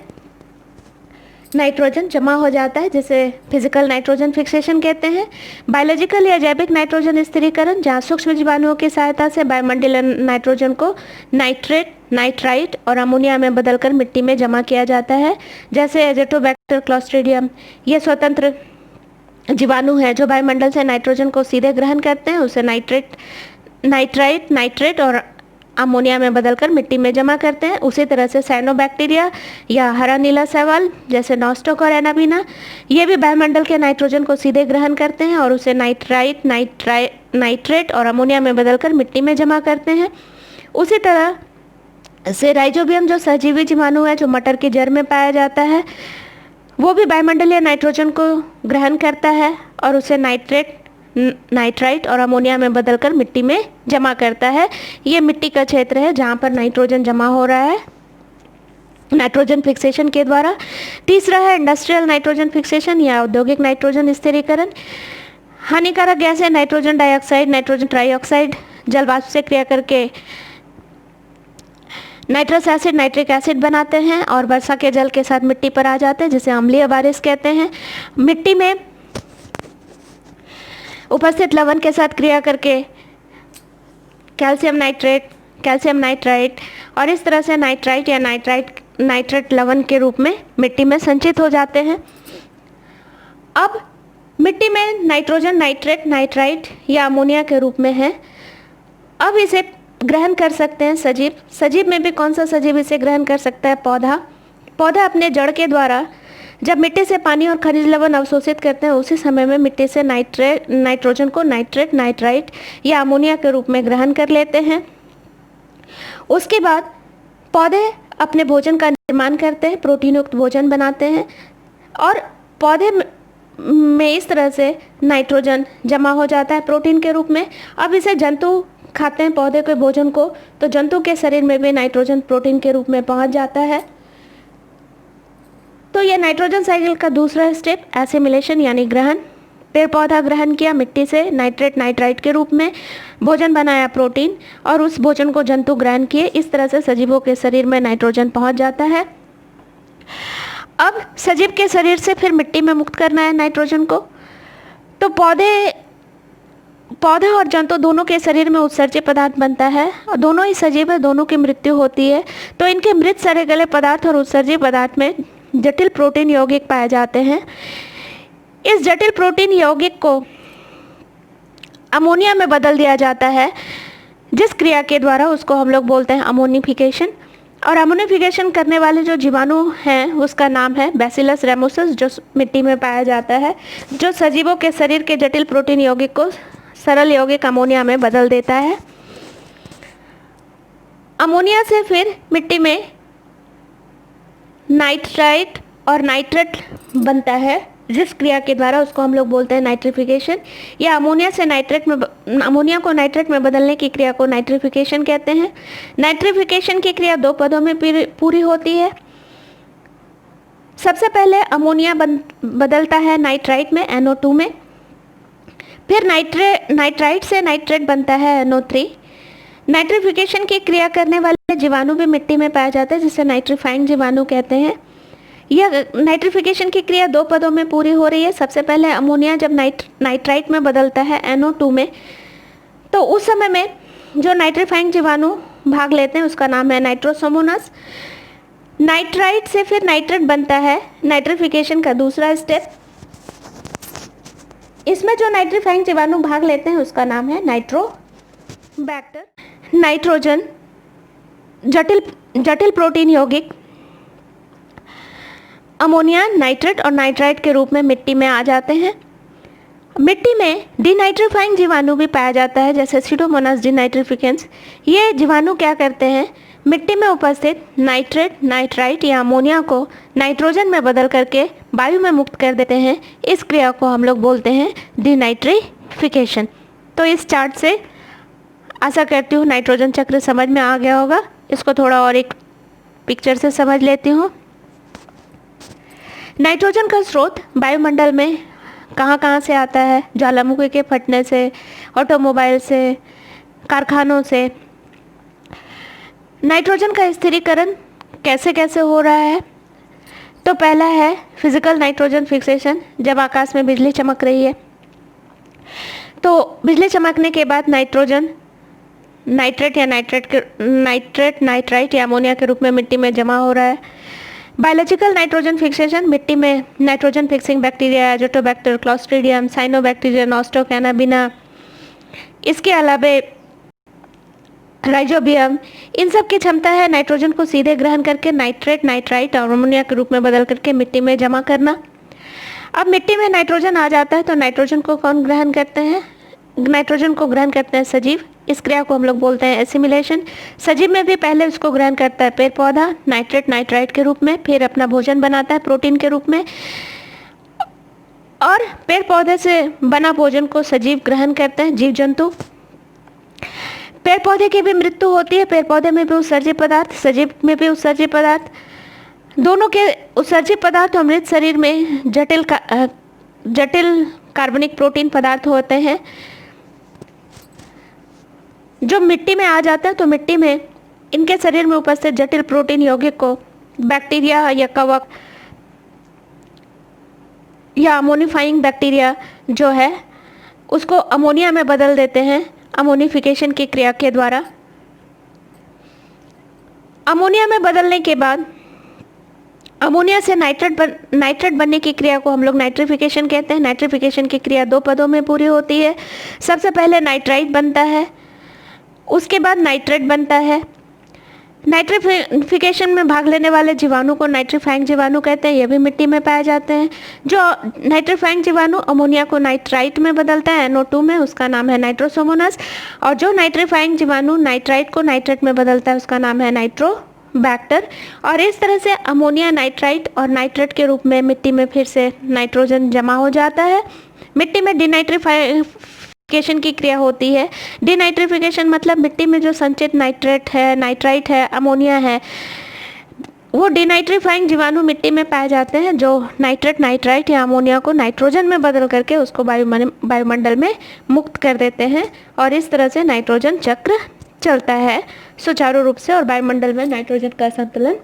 [SPEAKER 1] नाइट्रोजन जमा हो जाता है, जिसे फिजिकल नाइट्रोजन फिक्सेशन कहते हैं। बायोलॉजिकल या जैविक नाइट्रोजन स्थिरीकरण, जहाँ सूक्ष्म जीवाणुओं की सहायता से वायुमंडलीय नाइट्रोजन को नाइट्रेट, नाइट्राइट और अमोनिया में बदलकर मिट्टी में जमा किया जाता है, जैसे एजिटोबैक्टर, क्लॉस्ट्रीडियम। ये स्वतंत्र जीवाणु है जो वायुमंडल से नाइट्रोजन को सीधे ग्रहण करते हैं, उसे नाइट्राइट, नाइट्रेट और अमोनिया में बदलकर मिट्टी में जमा करते हैं। उसी तरह से साइनोबैक्टीरिया या हरा नीला शैवाल, जैसे नॉस्टॉक और एनाबीना, ये भी वायुमंडल के नाइट्रोजन को सीधे ग्रहण करते हैं और उसे नाइट्रेट और अमोनिया में बदलकर मिट्टी में जमा करते हैं। उसी तरह से राइजोबियम, जो सहजीवी जीवाणु है जो मटर की जड़ में पाया जाता है, वो भी वायुमंडलीय नाइट्रोजन को ग्रहण करता है और उसे नाइट्राइट और अमोनिया में बदलकर मिट्टी में जमा करता है। ये मिट्टी का क्षेत्र है जहाँ पर नाइट्रोजन जमा हो रहा है नाइट्रोजन फिक्सेशन के द्वारा। तीसरा है इंडस्ट्रियल नाइट्रोजन फिक्सेशन या औद्योगिक नाइट्रोजन स्थिरीकरण। हानिकारक गैस है नाइट्रोजन डाइऑक्साइड, नाइट्रोजन ट्राइऑक्साइड जल वाष्प से क्रिया करके नाइट्रस एसिड, नाइट्रिक एसिड बनाते हैं और वर्षा के जल के साथ मिट्टी पर आ जाते हैं, जिसे अम्लीय बारिश कहते हैं। मिट्टी में उपस्थित लवण के साथ क्रिया करके कैल्शियम नाइट्रेट, कैल्शियम नाइट्राइट और इस तरह से नाइट्राइट या नाइट्रेट लवण के रूप में मिट्टी में संचित हो जाते हैं। अब मिट्टी में नाइट्रोजन नाइट्रेट, नाइट्राइट या अमोनिया के रूप में है। अब इसे ग्रहण कर सकते हैं सजीव। सजीव में भी कौन सा सजीव इसे ग्रहण कर सकता है? पौधा अपने जड़ के द्वारा जब मिट्टी से पानी और खनिज लवण अवशोषित करते हैं, उसी समय में मिट्टी से नाइट्रोजन को नाइट्रेट, नाइट्राइट या अमोनिया के रूप में ग्रहण कर लेते हैं। उसके बाद पौधे अपने भोजन का निर्माण करते हैं, प्रोटीन युक्त भोजन बनाते हैं और पौधे में इस तरह से नाइट्रोजन जमा हो जाता है प्रोटीन के रूप में। अब इसे जंतु खाते हैं पौधे के भोजन को, तो जंतु के शरीर में भी नाइट्रोजन प्रोटीन के रूप में पहुंच जाता है। तो यह नाइट्रोजन साइकिल का दूसरा स्टेप एसिमिलेशन यानी ग्रहण। पेड़ पौधा ग्रहण किया मिट्टी से नाइट्रेट, नाइट्राइट के रूप में भोजन बनाया प्रोटीन और उस भोजन को जंतु ग्रहण किए। इस तरह से सजीवों के शरीर में नाइट्रोजन पहुंच जाता है। अब सजीव के शरीर से फिर मिट्टी में मुक्त करना है नाइट्रोजन को, तो पौधा और जंतु दोनों के शरीर में उत्सर्जित पदार्थ बनता है और दोनों ही सजीव है, दोनों की मृत्यु होती है। तो इनके मृत सड़े गले पदार्थ और उत्सर्जित पदार्थ में जटिल प्रोटीन यौगिक पाए जाते हैं। इस जटिल प्रोटीन यौगिक को अमोनिया में बदल दिया जाता है, जिस क्रिया के द्वारा उसको हम लोग बोलते हैं अमोनिफिकेशन। और अमोनिफिकेशन करने वाले जो जीवाणु हैं उसका नाम है बैसिलस रेमोसस, जो मिट्टी में पाया जाता है, जो सजीवों के शरीर के जटिल प्रोटीन यौगिक को सरल यौगिक अमोनिया में बदल देता है। अमोनिया से फिर मिट्टी में नाइट्राइट और नाइट्रेट बनता है, जिस क्रिया के द्वारा उसको हम लोग बोलते हैं नाइट्रिफिकेशन या अमोनिया को नाइट्रेट में बदलने की क्रिया को नाइट्रिफिकेशन कहते हैं। नाइट्रिफिकेशन की क्रिया दो पदों में पूरी होती है। सबसे पहले अमोनिया बदलता है नाइट्राइट में NO2 में, फिर नाइट्राइट से नाइट्रेट बनता है NO3। नाइट्रिफिकेशन की क्रिया करने वाले जीवाणु भी मिट्टी में पाए जाते हैं, जिसे नाइट्रीफाइंग जीवाणु कहते हैं। यह नाइट्रिफिकेशन की क्रिया दो पदों में पूरी हो रही है। सबसे पहले अमोनिया जब नाइट्राइट में बदलता है NO2 में, तो उस समय में जो नाइट्रीफाइंग जीवाणु भाग लेते हैं उसका नाम है नाइट्रोसोमोनास। नाइट्राइट से फिर नाइट्रेट बनता है, नाइट्रिफिकेशन का दूसरा स्टेप। इसमें जो नाइट्रीफाइंग जीवाणु भाग लेते हैं उसका नाम है नाइट्रोबैक्टर। नाइट्रोजन जटिल प्रोटीन यौगिक अमोनिया, नाइट्रेट और नाइट्राइट के रूप में मिट्टी में आ जाते हैं। मिट्टी में डिनाइट्रीफाइंग जीवाणु भी पाया जाता है, जैसे सीडोमोनास डिनाइट्रिफिकेंस। ये जीवाणु क्या करते हैं, मिट्टी में उपस्थित नाइट्रेट, नाइट्राइट या अमोनिया को नाइट्रोजन में बदल करके वायु में मुक्त कर देते हैं। इस क्रिया को हम लोग बोलते हैं डिनाइट्रिफिकेशन। तो इस चार्ट से आशा करती हूँ नाइट्रोजन चक्र समझ में आ गया होगा। इसको थोड़ा और एक पिक्चर से समझ लेती हूँ। नाइट्रोजन का स्रोत वायुमंडल में कहाँ कहाँ से आता है? ज्वालामुखी के फटने से, ऑटोमोबाइल से, कारखानों से। नाइट्रोजन का स्थिरीकरण कैसे कैसे हो रहा है? तो पहला है फिजिकल नाइट्रोजन फिक्सेशन। जब आकाश में बिजली चमक रही है तो बिजली चमकने के बाद नाइट्रोजन नाइट्रेट या नाइट्राइट या अमोनिया के रूप में मिट्टी में जमा हो रहा है। बायोलॉजिकल नाइट्रोजन फिक्सेशन, मिट्टी में nitrogen fixing bacteria, Azotobacter, Clostridium, cyanobacteria, Nostoc Anabaena, इसके अलावा राइजोबियम, इन सब की क्षमता है नाइट्रोजन को सीधे ग्रहण करके नाइट्रेट, नाइट्राइट और अमोनिया के रूप में बदल करके मिट्टी में जमा करना। अब मिट्टी में नाइट्रोजन आ जाता है तो नाइट्रोजन को कौन ग्रहण करते हैं? नाइट्रोजन को ग्रहण करते हैं सजीव। इस क्रिया को हम लोग बोलते हैं एसिमिलेशन। सजीव में भी पहले उसको ग्रहण करता है पेड़ पौधा नाइट्रेट, नाइट्राइट के रूप में, फिर अपना भोजन बनाता है प्रोटीन के रूप में। और पेड़ पौधे से बना भोजन को सजीव ग्रहण करते हैं, जीव जंतु। पेड़ पौधे की भी मृत्यु होती है, पेड़ पौधे में भी उत्सर्जित पदार्थ, सजीव में भी उत्सर्जित पदार्थ, दोनों के उत्सर्जित पदार्थ और मृत शरीर में जटिल कार्बनिक प्रोटीन पदार्थ होते हैं जो मिट्टी में आ जाता है। तो मिट्टी में इनके शरीर में उपस्थित जटिल प्रोटीन यौगिक को बैक्टीरिया या कवक या अमोनिफाइंग बैक्टीरिया जो है उसको अमोनिया में बदल देते हैं अमोनिफिकेशन की क्रिया के द्वारा। अमोनिया में बदलने के बाद अमोनिया से नाइट्रेट बनने की क्रिया को हम लोग नाइट्रिफिकेशन कहते हैं। नाइट्रिफिकेशन की क्रिया 2 पदों में पूरी होती है। सबसे पहले नाइट्राइट बनता है, उसके बाद नाइट्रेट बनता है। नाइट्रिफिकेशन में भाग लेने वाले जीवाणु को नाइट्रीफाइंग जीवाणु कहते हैं, ये भी मिट्टी में पाए जाते हैं। जो नाइट्रीफाइंग जीवाणु अमोनिया को नाइट्राइट में बदलता है NO2 में, उसका नाम है नाइट्रोसोमोनास। और जो नाइट्रीफाइंग जीवाणु नाइट्राइट को नाइट्रेट में बदलता है उसका नाम है नाइट्रोबैक्टर। और इस तरह से अमोनिया नाइट्राइट और नाइट्रेट के रूप में मिट्टी में फिर से नाइट्रोजन जमा हो जाता है। मिट्टी में डिनाइट्रिफिकेशन की क्रिया होती है। डिनाइट्रिफिकेशन मतलब मिट्टी में जो संचित नाइट्राइट है, अमोनिया है, वो डिनाइट्रीफाइंग जीवाणु मिट्टी में पाए जाते हैं जो नाइट्राइट या अमोनिया को नाइट्रोजन में बदल करके उसको वायुमंडल में मुक्त कर देते हैं। और इस तरह से नाइट्रोजन चक्र चलता है सुचारू रूप से और वायुमंडल में नाइट्रोजन का संतुलन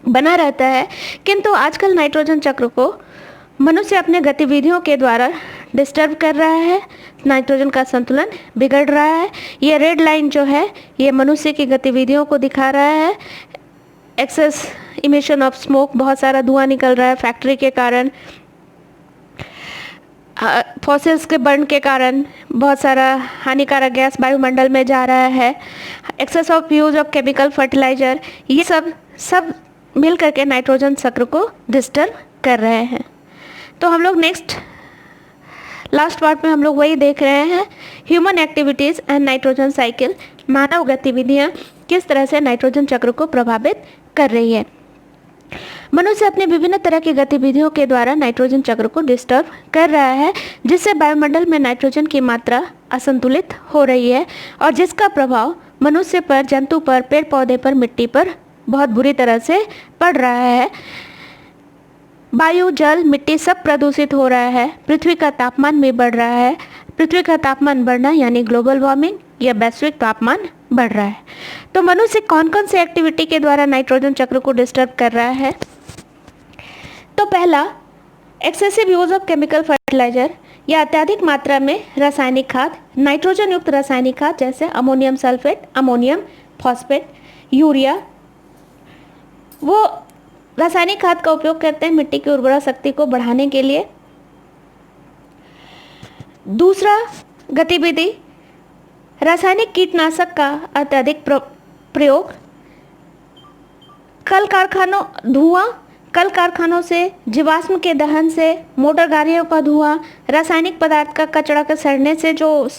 [SPEAKER 1] बना रहता है। किंतु आजकल नाइट्रोजन चक्र को मनुष्य अपने गतिविधियों के द्वारा डिस्टर्ब कर रहा है, नाइट्रोजन का संतुलन बिगड़ रहा है। ये रेड लाइन जो है ये मनुष्य की गतिविधियों को दिखा रहा है। एक्सेस इमिशन ऑफ स्मोक, बहुत सारा धुआं निकल रहा है फैक्ट्री के कारण, फॉसिल्स के बर्न के कारण बहुत सारा हानिकारक गैस वायुमंडल में जा रहा है। Excess of use of chemical fertiliser, ये सब मिल करके नाइट्रोजन चक्र को डिस्टर्ब कर रहे हैं। तो हम लोग लास्ट पार्ट में हम लोग वही देख रहे हैं, human activities and nitrogen cycle, मानव गतिविधियाँ किस तरह से नाइट्रोजन चक्र को प्रभावित कर रही है। मनुष्य अपने विभिन्न तरह की गतिविधियों के द्वारा नाइट्रोजन चक्र को डिस्टर्ब कर रहा है, जिससे वायुमंडल में नाइट्रोजन की मात्रा असंतुलित हो रही है और जिसका प्रभाव मनुष्य पर, जंतु पर, पेड़ पौधे पर, मिट्टी पर बहुत बुरी तरह से पड़ रहा है। वायु, जल, मिट्टी सब प्रदूषित हो रहा है। पृथ्वी का तापमान भी बढ़ रहा है। पृथ्वी का तापमान बढ़ना यानी ग्लोबल वार्मिंग या वैश्विक तापमान बढ़ रहा है। तो मनुष्य कौन कौन से एक्टिविटी के द्वारा नाइट्रोजन चक्र को डिस्टर्ब कर रहा है? तो पहला, excessive use of chemical fertiliser या अत्यधिक मात्रा में रासायनिक खाद, नाइट्रोजन युक्त रासायनिक खाद जैसे ammonium sulphate, ammonium phosphate, urea, वो रासायनिक खाद का उपयोग करते हैं मिट्टी की उर्वरा शक्ति को बढ़ाने के लिए। दूसरा गतिविधि, रासायनिक कीटनाशक का अत्यधिक प्रयोग, कल कारखानों से, जीवाश्म के दहन से, मोटर गाड़ियों का धुआं, रासायनिक पदार्थ का कचरा के सड़ने से जो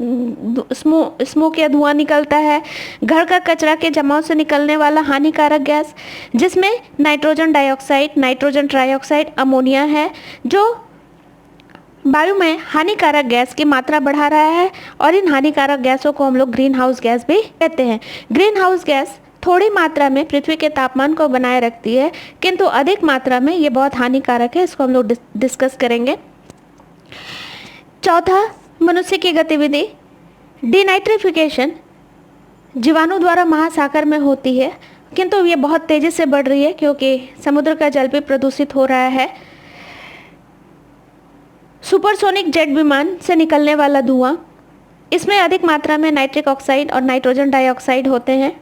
[SPEAKER 1] स्मोक या धुआं निकलता है, घर का कचरा के जमाव से निकलने वाला हानिकारक गैस जिसमें nitrogen dioxide, nitrogen trioxide, ammonia है, जो वायु में हानिकारक गैस की मात्रा बढ़ा रहा है। और इन हानिकारक गैसों को हम लोग ग्रीन हाउस गैस भी कहते हैं। ग्रीन हाउस गैस थोड़ी मात्रा में पृथ्वी के तापमान को बनाए रखती है, किंतु अधिक मात्रा में ये बहुत हानिकारक है। इसको हम लोग डिस्कस करेंगे। चौथा, मनुष्य की गतिविधि, डिनाइट्रिफिकेशन जीवाणु द्वारा महासागर में होती है, किंतु ये बहुत तेज़ी से बढ़ रही है क्योंकि समुद्र का जल भी प्रदूषित हो रहा है। सुपरसोनिक जेट विमान से निकलने वाला धुआं, इसमें अधिक मात्रा में नाइट्रिक ऑक्साइड और नाइट्रोजन डाइऑक्साइड होते हैं।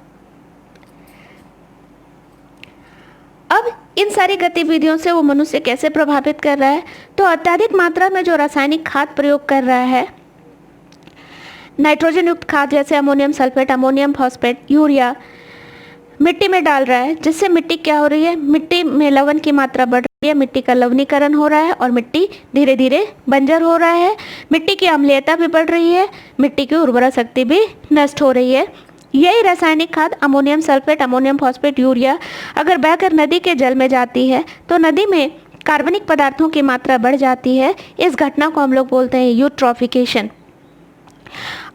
[SPEAKER 1] अब इन सारी गतिविधियों से वो मनुष्य कैसे प्रभावित कर रहा है? तो अत्यधिक मात्रा में जो रासायनिक खाद प्रयोग कर रहा है, नाइट्रोजन युक्त खाद जैसे ammonium sulphate, ammonium phosphate, urea मिट्टी में डाल रहा है, जिससे मिट्टी क्या हो रही है, मिट्टी में लवण की मात्रा बढ़ रही है, मिट्टी का लवणीकरण हो रहा है और मिट्टी धीरे धीरे बंजर हो रहा है। मिट्टी की अम्लीयता भी बढ़ रही है, मिट्टी की उर्वरा शक्ति भी नष्ट हो रही है। यही रासायनिक खाद ammonium sulphate, ammonium phosphate, urea अगर बहकर नदी के जल में जाती है तो नदी में कार्बनिक पदार्थों की मात्रा बढ़ जाती है। इस घटना को हम लोग बोलते हैं यूट्रोफिकेशन।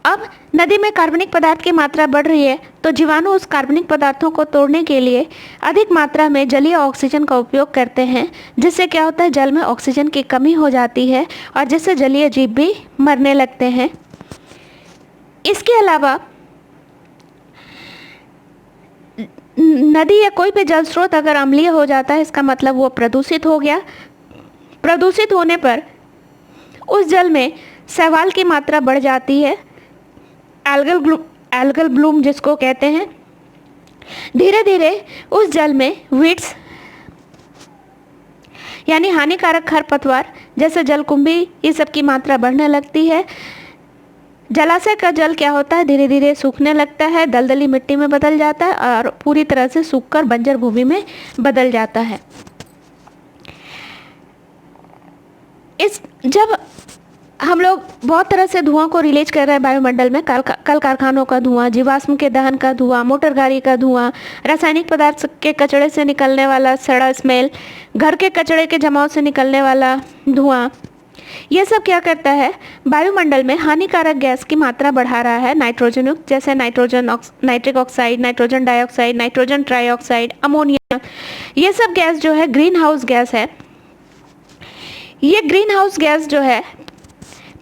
[SPEAKER 1] अब नदी में कार्बनिक पदार्थ की मात्रा बढ़ रही है तो जीवाणु उस कार्बनिक पदार्थों को तोड़ने के लिए अधिक मात्रा में जलीय ऑक्सीजन का उपयोग करते हैं, जिससे क्या होता है, जल में ऑक्सीजन की कमी हो जाती है और जिससे जलीय जीव भी मरने लगते हैं। इसके अलावा नदी या कोई भी जल स्रोत अगर अम्लीय हो जाता है, इसका मतलब वो प्रदूषित हो गया। प्रदूषित होने पर उस जल में शैवाल की मात्रा बढ़ जाती है, एल्गल ब्लूम जिसको कहते हैं। धीरे धीरे उस जल में वीड्स यानी हानिकारक खरपतवार जैसे जलकुंभी, ये सब की मात्रा बढ़ने लगती है। जलाशय का जल क्या होता है, धीरे धीरे सूखने लगता है, दलदली मिट्टी में बदल जाता है और पूरी तरह से सूखकर बंजर भूमि में बदल जाता है। जब हम लोग बहुत तरह से धुआं को रिलीज कर रहे हैं वायुमंडल में, कल कारखानों का धुआं, जीवाश्म के दहन का धुआं, मोटर गाड़ी का धुआं, रासायनिक पदार्थ के कचड़े से निकलने वाला सड़ा स्मेल, घर के कचड़े के जमाव से निकलने वाला धुआं, ये सब क्या करता है, वायुमंडल में हानिकारक गैस की मात्रा बढ़ा रहा है, नाइट्रोजन युक्त, जैसे nitric oxide, nitrogen dioxide, nitrogen trioxide, ammonia. ये सब गैस जो है ग्रीन हाउस गैस है। ये ग्रीन हाउस गैस जो है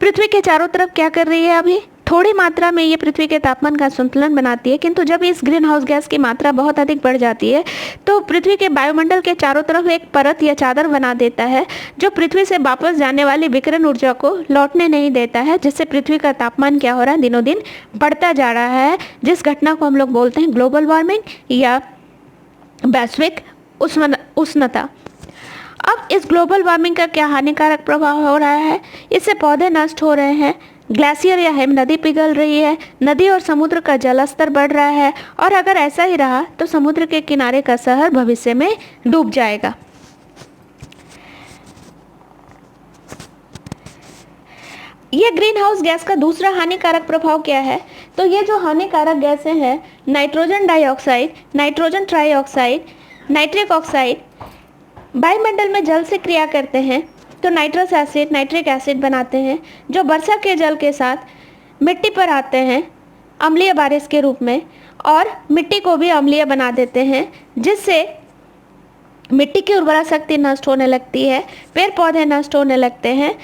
[SPEAKER 1] पृथ्वी के चारों तरफ क्या कर रही है, अभी थोड़ी मात्रा में ये पृथ्वी के तापमान का संतुलन बनाती है, किंतु जब इस ग्रीन हाउस गैस की मात्रा बहुत अधिक बढ़ जाती है तो पृथ्वी के वायुमंडल के चारों तरफ एक परत या चादर बना देता है, जो पृथ्वी से वापस जाने वाली विकिरण ऊर्जा को लौटने नहीं देता है, जिससे पृथ्वी का तापमान क्या हो रहा है, दिनों दिन बढ़ता जा रहा है, जिस घटना को हम लोग बोलते हैं ग्लोबल वार्मिंग या वैश्विक उष्णता। अब इस ग्लोबल वार्मिंग का क्या हानिकारक प्रभाव हो रहा है, इससे पौधे नष्ट हो रहे हैं, ग्लेशियर या हिम नदी पिघल रही है, नदी और समुद्र का जल स्तर बढ़ रहा है, और अगर ऐसा ही रहा तो समुद्र के किनारे का शहर भविष्य में डूब जाएगा। ये ग्रीन हाउस गैस का दूसरा हानिकारक प्रभाव क्या है, तो ये जो हानिकारक गैसें हैं, nitrogen dioxide, nitrogen trioxide, nitric oxide, वायुमंडल में जल से क्रिया करते हैं तो नाइट्रस एसिड, नाइट्रिक एसिड बनाते हैं, जो वर्षा के जल के साथ मिट्टी पर आते हैं अम्लीय बारिश के रूप में, और मिट्टी को भी अम्लीय बना देते हैं, जिससे मिट्टी की उर्वरा शक्ति नष्ट होने लगती है, पेड़ पौधे नष्ट होने लगते हैं,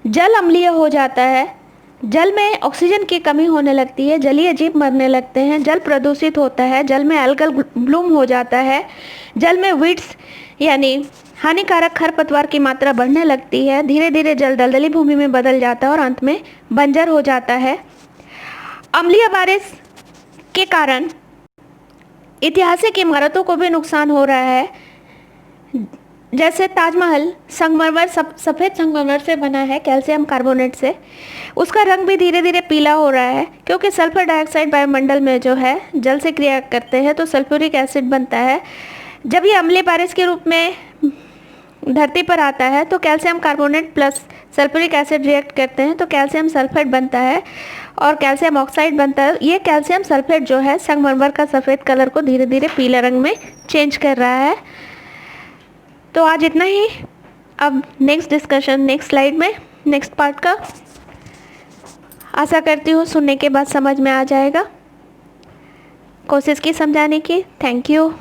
[SPEAKER 1] जल अम्लीय हो जाता है, जल में ऑक्सीजन की कमी होने लगती है, जलीय जीव मरने लगते हैं, जल प्रदूषित होता है, जल में एल्गल ब्लूम हो जाता है, जल में वीड्स यानी हानिकारक खरपतवार की मात्रा बढ़ने लगती है, धीरे धीरे जल दलदली भूमि में बदल जाता है और अंत में बंजर हो जाता है। अम्लीय बारिश के कारण ऐतिहासिक इमारतों को भी नुकसान हो रहा है, जैसे ताजमहल संगमरमर सफ़ेद संगमरमर से बना है, कैल्शियम कार्बोनेट से, उसका रंग भी धीरे धीरे पीला हो रहा है, क्योंकि सल्फर डाइऑक्साइड वायुमंडल में जो है जल से क्रिया करते हैं तो सल्फ्यूरिक एसिड बनता है। जब ये अम्लीय बारिश के रूप में धरती पर आता है तो calcium carbonate plus sulphuric acid react करते हैं तो कैल्शियम सल्फेट बनता है और कैल्शियम ऑक्साइड बनता है। ये कैल्शियम सल्फेट जो है संगमरमर का सफ़ेद कलर को धीरे धीरे पीले रंग में चेंज कर रहा है। तो आज इतना ही। अब नेक्स्ट डिस्कशन नेक्स्ट स्लाइड में, नेक्स्ट पार्ट का। आशा करती हूँ सुनने के बाद समझ में आ जाएगा। कोशिश की समझाने की। Thank you.